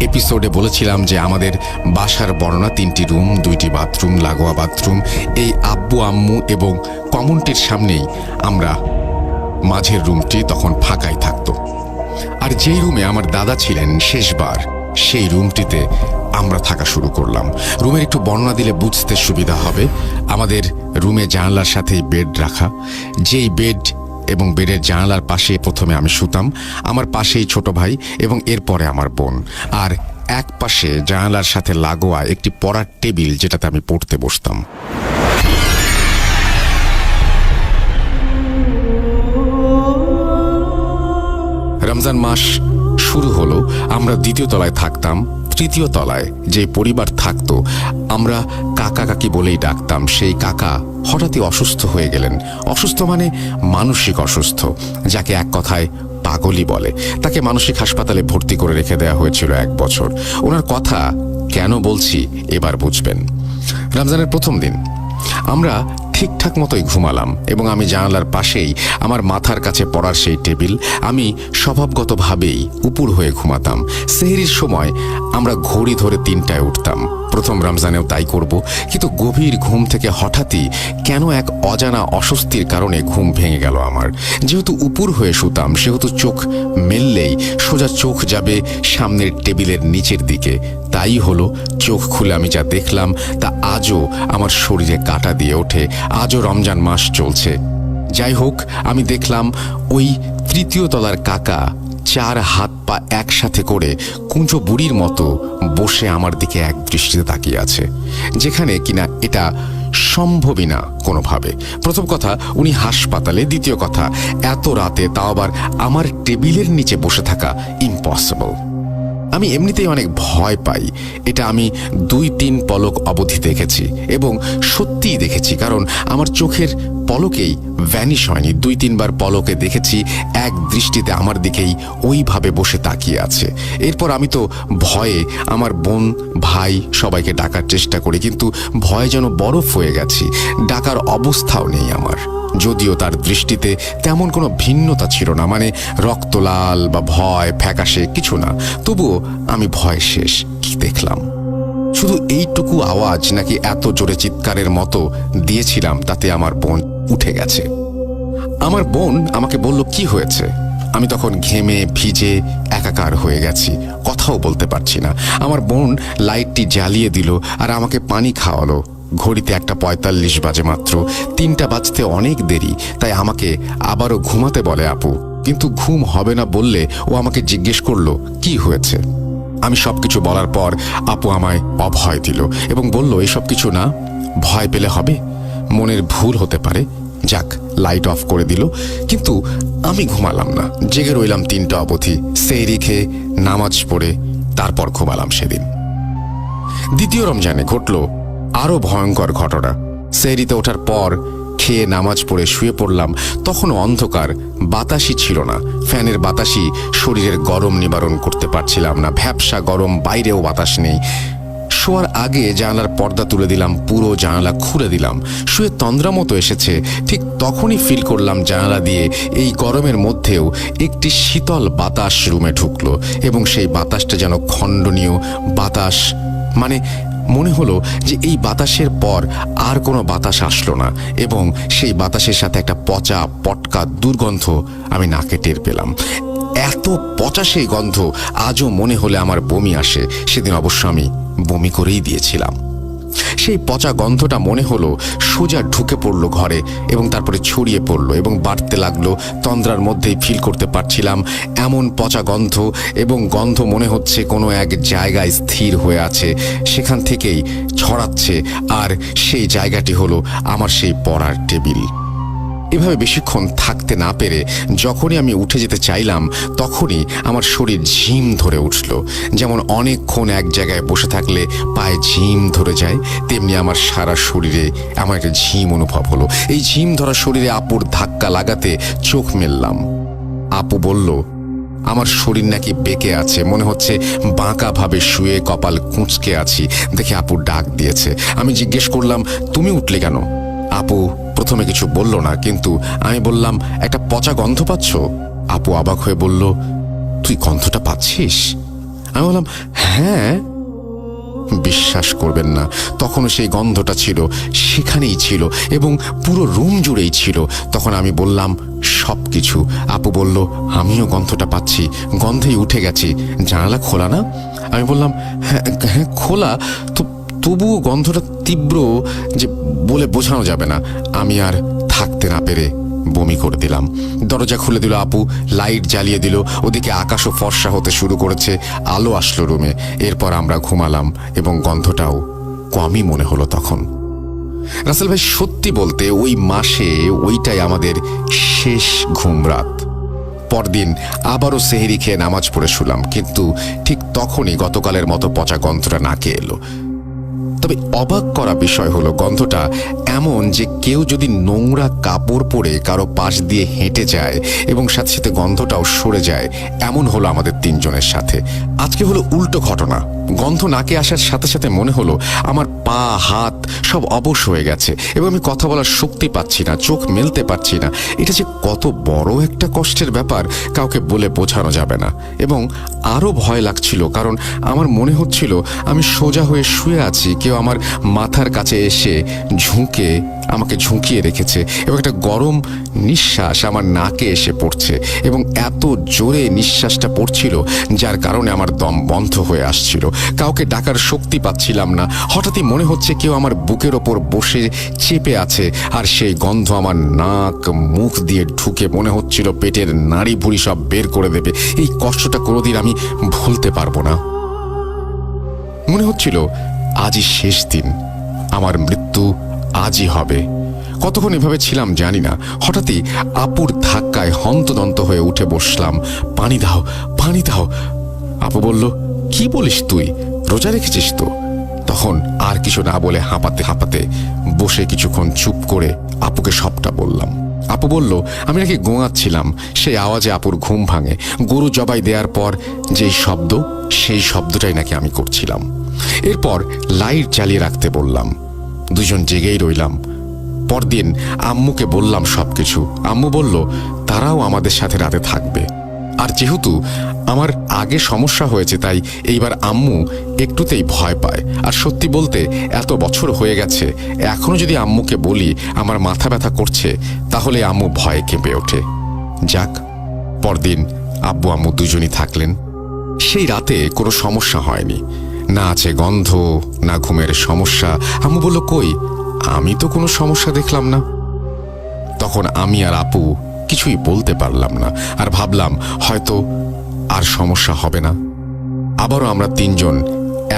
এপিসোডে বলেছিলাম যে আমাদের বাসার বর্ণনা 3টি রুম, 2টি বাথরুম, লাগোয়া বাথরুম। এই আব্বু আম্মু এবং কমনটির সামনেই আমরা মাঝের রুমটি তখন ফাঁকাই থাকতো। আর যেই রুমে আমার দাদা ছিলেন শেষবার, সেই রুমটিতে আমরা থাকা শুরু করলাম। রুমের একটু বর্ণনা দিলে বুঝতে সুবিধা হবে। আমাদের রুমে জানালার সাথেই বেড রাখা, যেই বেড এবং বেডের জানালার পাশে প্রথমে আমি শুতাম, আমার পাশেই ছোট ভাই এবং এরপরে আমার বোন, আর এক পাশে জানালার সাথে লাগোয়া একটি পড়ার টেবিল, যেটাতে আমি পড়তে বসতাম। রমজান মাস শুরু হলো, আমরা 2য় তলায় থাকতাম। 3য় তলায় যে পরিবার থাকতো আমরা কাকা কাকি বলেই ডাকতাম। সেই কাকা হঠাৎই অসুস্থ হয়ে গেলেন। অসুস্থ মানে মানসিক অসুস্থ, যাকে এক কথায় পাগলই বলে। তাকে মানসিক হাসপাতালে ভর্তি করে রেখে দেওয়া হয়েছিল 1 বছর। ওনার কথা কেন বলছি এবার বুঝবেন। রমজানের প্রথম দিন আমরা ঠিকঠাক মতোই ঘুমালাম এবং আমি জানালার পাশেই আমার মাথার কাছে পড়ার সেই টেবিল, আমি স্বভাবগতভাবেই উপুর হয়ে ঘুমাতাম। সেহরির সময় আমরা ঘড়ি ধরে 3টায় উঠতাম। প্রথম রমজানেও তাই করব, কিন্তু গভীর ঘুম থেকে হঠাৎই কেন এক অজানা অস্বস্তির কারণে ঘুম ভেঙে গেল আমার। যেহেতু উপুর হয়ে শুতাম, সেহেতু চোখ মেললেই সোজা চোখ যাবে সামনের টেবিলের নিচের দিকে। তাই হলো, চোখ খুলে আমি যা দেখলাম তা আজও আমার শরীরে কাঁটা দিয়ে ওঠে। আজও রমজান মাস চলছে। যাই হোক, আমি দেখলাম ওই 3য় তলার কাকা 4 হাত পা একসাথে করে কুঁচো বুড়ির মতো বসে আমার দিকে এক দৃষ্টিতে তাকিয়ে আছে, যেখানে কিনা এটা সম্ভবই না কোনোভাবে। প্রথম কথা, উনি হাসপাতালে। দ্বিতীয় কথা, এত রাতে, তাও আবার আমার টেবিলের নিচে বসে থাকা ইম্পসিবল। আমি এমনিতেই অনেক ভয় পাই। এটা আমি 2-3 পলক অবধি দেখেছি এবং সত্যিই দেখেছি, কারণ আমার চোখের পলকেই ভ্যানিশ হয়নি। 2-3 বার পলকে দেখেছি এক দৃষ্টিতে আমার দিকেই ওইভাবে বসে তাকিয়ে আছে। এরপর আমি তো ভয়ে আমার বোন, ভাই সবাইকে ডাকার চেষ্টা করি, কিন্তু ভয়ে যেন বরফ হয়ে গেছি। ডাকার অবস্থাও নেই আমার, যদিও তার দৃষ্টিতে তেমন কোনো ভিন্নতা ছিল না, মানে রক্তলাল বা ভয় ফ্যাকাশে কিছু না। তবুও আমি ভয় শেষ। কি দেখলাম? শুধু এইটুকু আওয়াজ নাকি এত জোরে চিৎকারের মতো দিয়েছিলাম, তাতে আমার বোন উঠে গেছে। আমার বোন আমাকে বলল, কি হয়েছে? আমি তখন ঘেমে ভিজে একাকার হয়ে গেছি, কথাও বলতে পারছি না। আমার বোন লাইটটি জ্বালিয়ে দিল আর আমাকে পানি খাওয়ালো। ঘড়িতে 1:45 বাজে মাত্র। 3টা বাজতে অনেক দেরি, তাই আমাকে আবারও ঘুমাতে বলে আপু। কিন্তু ঘুম হবে না বললে ও আমাকে জিজ্ঞেস করলো কি হয়েছে। আমি সবকিছু বলার পর আপু আমায় অভয় দিল এবং বলল, এসব কিছু না, ভয় পেলে হবে, মনের ভুল হতে পারে। যাক, লাইট অফ করে দিল। কিন্তু আমি ঘুমালাম না, জেগে রইলাম 3টা অবধি। সেহরি খেয়ে নামাজ পড়ে তারপর ঘুমালাম সেদিন। দ্বিতীয় রমজানে ঘটল আরো ভয়ঙ্কর ঘটনা। সেহরিতে ওঠার পর খেয়ে নামাজ পড়ে শুয়ে পড়লাম। তখনও অন্ধকার, বাতাসই ছিল না। ফ্যানের বাতাসই শরীরের গরম নিবারণ করতে পারছিলাম না। ভ্যাপসা গরম, বাইরেও বাতাস নেই। শোয়ার আগে জানালার পর্দা তুলে দিলাম, পুরো জানালা খুলে দিলাম। শুয়ে তন্দ্রা মতো এসেছে। ঠিক তখনই ফিল করলাম জানালা দিয়ে এই গরমের মধ্যেও একটি শীতল বাতাস রুমে ঢুকলো এবং সেই বাতাসটা যেন খণ্ডনীয় বাতাস। মানে মনে হলো যে এই বাতাসের পর আর কোনো বাতাস আসলো না এবং সেই বাতাসের সাথে একটা পচা পটকা দুর্গন্ধ আমি নাকে টের পেলাম। এত পচা সেই গন্ধ আজও মনে হলে আমার বমি আসে। সেদিন অবশ্য আমি বমি করেই দিয়েছিলাম। সেই পচা গন্ধটা মনে হলো সোজা ঢুকে পড়লো ঘরে এবং তারপরে ছড়িয়ে পড়লো এবং বাড়তে লাগলো। তন্দ্রার মধ্যেই ফিল করতে পারছিলাম এমন পচা গন্ধ, এবং গন্ধ মনে হচ্ছে কোনো এক জায়গায় স্থির হয়ে আছে, সেখান থেকেই ছড়াচ্ছে। আর সেই জায়গাটি হলো আমার সেই পড়ার টেবিল। এভাবে বেশিক্ষণ থাকতে না পেরে যখনই আমি উঠে যেতে চাইলাম, তখনই আমার শরীর ঝিম ধরে উঠল। যেমন অনেকক্ষণ এক জায়গায় বসে থাকলে পায়ে ঝিম ধরে যায়, তেমনি আমার সারা শরীরে আমার একটা ঝিম অনুভব হলো। এই ঝিম ধরা শরীরে আপুর ধাক্কা লাগাতে চোখ মেললাম। আপু বলল, আমার শরীর নাকি বেঁকে আছে, মনে হচ্ছে বাঁকা ভাবে শুয়ে কপাল কুঁচকে আছি। দেখে আপু ডাক দিয়েছে। আমি জিজ্ঞেস করলাম, তুমি উঠলে কেন? আপু প্রথমে কিছু বলল না, কিন্তু আমি বললাম, একটা পচা গন্ধ পাচ্ছ? আপু অবাক হয়ে বলল, তুই গন্ধটা পাচ্ছিস? আমি বললাম, হ্যাঁ। বিশ্বাস করবেন না, তখনও সেই গন্ধটা ছিল, সেখানেই ছিল এবং পুরো রুম জুড়েই ছিল। তখন আমি বললাম, সব কিছু। আপু বলল, আমিও গন্ধটা পাচ্ছি, গন্ধেই উঠে গেছি। জানালা খোলা না? আমি বললাম, হ্যাঁ হ্যাঁ খোলা, তো তবুও গন্ধটা তীব্র যে বলে বোঝানো যাবে না। আমি আর থাকতে না পেরে বমি করে দিলাম। দরজা খুলে দিল আপু, লাইট জ্বালিয়ে দিল। ওদিকে আকাশও ফর্সা হতে শুরু করেছে, আলো আসলো রুমে। এরপর আমরা ঘুমালাম এবং গন্ধটাও কমই মনে হলো তখন। রাসেল ভাই, সত্যি বলতে ওই মাসে ওইটাই আমাদের শেষ ঘুম রাত। পরদিন আবারও সেহরি খেয়ে নামাজ পড়ে শুলাম, কিন্তু ঠিক তখনই গতকালের মতো পচা গন্ধটা নাকে এলো। তবে অবাক করা বিষয় হলো, গন্ধটা এমন যে কেউ যদি নোংরা কাপড় পরে কারো পাশ দিয়ে হেঁটে যায় এবং সাথে সাথে গন্ধটাও সরে যায়, এমন হলো আমাদের তিনজনের সাথে। আজকে হলো উল্টো ঘটনা। গন্ধ নাকে আসার সাথে সাথে মনে হলো আমার পা হাত সব অবশ হয়ে গেছে এবং আমি কথা বলার শক্তি পাচ্ছি না, চোখ মেলতে পারছি না। এটা যে কত বড় একটা কষ্টের ব্যাপার কাউকে বলে বোঝানো যাবে না। এবং আরও ভয় লাগছিল, কারণ আমার মনে হচ্ছিল আমি সোজা হয়ে শুয়ে আছি, কেউ আমার মাথার কাছে এসে ঝুঁকে আমাকে ঝুঁকিয়ে রেখেছে এবং একটা গরম নিঃশ্বাস আমার নাকে এসে পড়ছে এবং এত জোরে নিঃশ্বাসটা পড়ছিল যার কারণে আমার দম বন্ধ হয়ে আসছিল। কাউকে ডাকার শক্তি পাচ্ছিলাম না। হঠাৎই মনে হচ্ছে কেউ আমার বুকের ওপর বসে চেপে আছে, আর সেই গন্ধ আমার নাক মুখ দিয়ে ঢুকে মনে হচ্ছিল পেটের নাড়ি ভুড়ি সব বের করে দেবে। এই কষ্টটা কোনোদিন আমি ভুলতে পারবো না। মনে হচ্ছিল আজই শেষ দিন, আমার মৃত্যু আজই হবে। কতক্ষণ এভাবে ছিলাম জানি না। হঠাৎই আপুর ধাক্কায় হন্তদন্ত হয়ে উঠে বসলাম। পানি দাও, পানি দাও। আপু বলল, কি বলিস তুই, রোজা রেখেছিস তো? তখন আর কিছু না বলে হাঁপাতে হাঁপাতে বসে কিছুক্ষণ চুপ করে আপুকে সবটা বললাম। আপু বলল, আমি নাকি গোঙাচ্ছিলাম। সেই আওয়াজে আপুর ঘুম ভাঙে। গরু জবাই দেওয়ার পর যেই শব্দ, সেই শব্দটাই নাকি আমি করছিলাম। এরপর লাইট জ্বালিয়ে রাখতে বললাম। দুজন জেগেই রইলাম। পরদিন আম্মুকে বললাম সবকিছু। আম্মু বলল তারাও আমাদের সাথে রাতে থাকবে। আর যেহেতু আমার আগে সমস্যা হয়েছে, তাই এইবার আম্মু একটুতেই ভয় পায়। আর সত্যি বলতে এত বছর হয়ে গেছে, এখনো যদি আম্মুকে বলি আমার মাথা ব্যথা করছে, তাহলে আম্মু ভয়ে কেঁপে ওঠে। যাক, পরদিন আব্বু আম্মু দুজনই থাকলেন। সেই রাতে কোনো সমস্যা হয়নি, না আছে গন্ধ, না ঘুমের সমস্যা। আম্মু বলল, কই, আমি তো কোনো সমস্যা দেখলাম না। তখন আমি আর আপু কিছুই বলতে পারলাম না, আর ভাবলাম হয়তো আর সমস্যা হবে না। আবারও আমরা তিনজন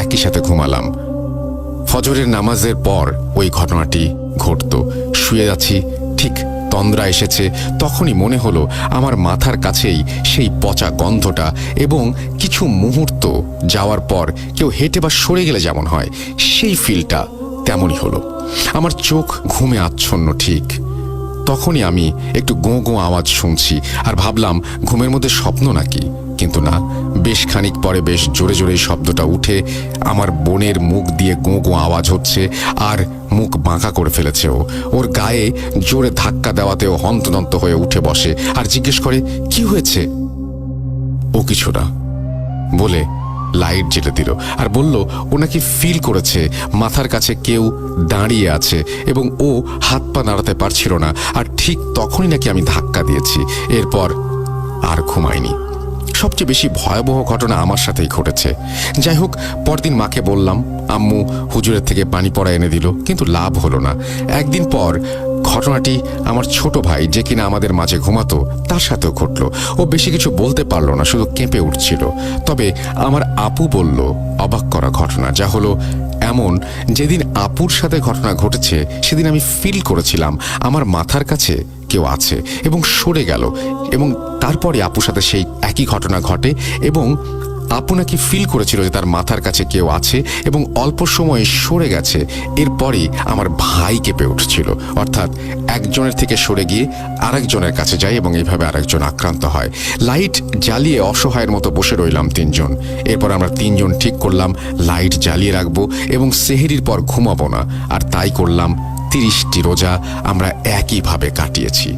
একই সাথে ঘুমালাম। ফজরের নামাজের পর ওই ঘটনাটি ঘটত। শুয়ে আছি, ঠিক তন্দ্রা এসেছে, তখনই মনে হলো আমার মাথার কাছেই সেই পচা গন্ধটা, এবং কিছু মুহূর্ত যাওয়ার পর কেউ হেঁটে বা সরে গেলে যেমন হয়, সেই ফিলটা তেমনই হলো। আমার চোখ ঘুমে আচ্ছন্ন। ঠিক তখনই আমি একটু গোঁ গোঁ আওয়াজ শুনছি, আর ভাবলাম ঘুমের মধ্যে স্বপ্ন নাকি। কিন্তু না, বেশ খানিক পরে বেশ জোরে জোরে শব্দটা উঠে আমার বোনের মুখ দিয়ে গোঁ গোঁ আওয়াজ হচ্ছে, আর মুখ বাঁকা করে ফেলেছে ও। ওর গায়ে জোরে ধাক্কা দেওয়াতেও হন্তদন্ত হয়ে উঠে বসে আর জিজ্ঞেস করে, কি হয়েছে? ও কিছু না বলে লাইট জ্বেলে দিল, আর বলল ও নাকি ফিল করেছে মাথার কাছে কেউ দাঁড়িয়ে আছে এবং ও হাত পা নাড়াতে পারছিল না। আর ঠিক তখনই নাকি আমি ধাক্কা দিয়েছি। এরপর আর ঘুমাইনি। সবচেয়ে বেশি ভয়াবহ ঘটনা আমার সাথেই ঘটেছে। যাই হোক, পরদিন মাকে বললাম। আম্মু হুজুরের থেকে পানি পড়া এনে দিল, কিন্তু লাভ হলো না। একদিন পর ঘটনাটি আমার ছোট ভাই, যে কিনা আমাদের মাঝে ঘুমাতো, তার সাথেও ঘটল। ও বেশি কিছু বলতে পারলো না, শুধু কেঁপে উঠছিল। তবে আমার আপু বলল অবাক করা ঘটনা, যা হলো এমন, যেদিন আপুর সাথে ঘটনা ঘটেছে সেদিন আমি ফিল করেছিলাম আমার মাথার কাছে কেউ আছে এবং সরে গেল, এবং তারপরে আপুর সাথে সেই একই ঘটনা ঘটে এবং আপু নাকি ফিল করেছিল যে তার মাথার কাছে কেউ আছে এবং অল্প সময়ে সরে গেছে। এরপরই আমার ভাই কেঁপে উঠছিল, অর্থাৎ একজনের থেকে সরে গিয়ে আরেকজনের কাছে যায় এবং এইভাবে আরেকজন আক্রান্ত হয়। লাইট জ্বালিয়ে অসহায়ের মতো বসে রইলাম তিনজন। এরপর আমরা তিনজন ঠিক করলাম লাইট জ্বালিয়ে রাখবো এবং সেহরির পর ঘুমাবো না। আর তাই করলাম। 30টি রোজা আমরা একইভাবে কাটিয়েছি।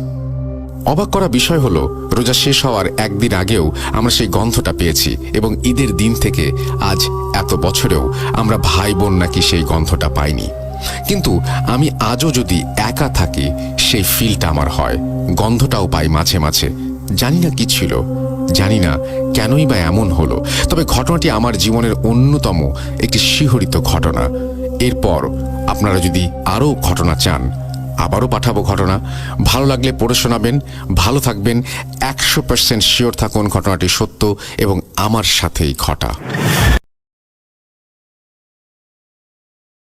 অবাক করা বিষয় হলো, রোজা শেষ হওয়ার একদিন আগেও আমরা সেই গন্ধটা পেয়েছি এবং ঈদের দিন থেকে আজ এত বছরেও আমরা ভাই বোন নাকি সেই গন্ধটা পাইনি। কিন্তু আমি আজও যদি একা থাকি, সেই ফিলটা আমার হয়, গন্ধটাও পাই মাঝে মাঝে। জানি না কি ছিল, জানি না কেনই বা এমন হলো। তবে ঘটনাটি আমার জীবনের অন্যতম একটি শিহরিত ঘটনা। এরপর আপনারা যদি আরও ঘটনা চান, আবারও পাঠাবো ঘটনা। ভালো লাগলে পড়ে শোনাবেন। ভালো থাকবেন। 100% শিওর থাকুন ঘটনাটি সত্য এবং আমার সাথেই ঘটা।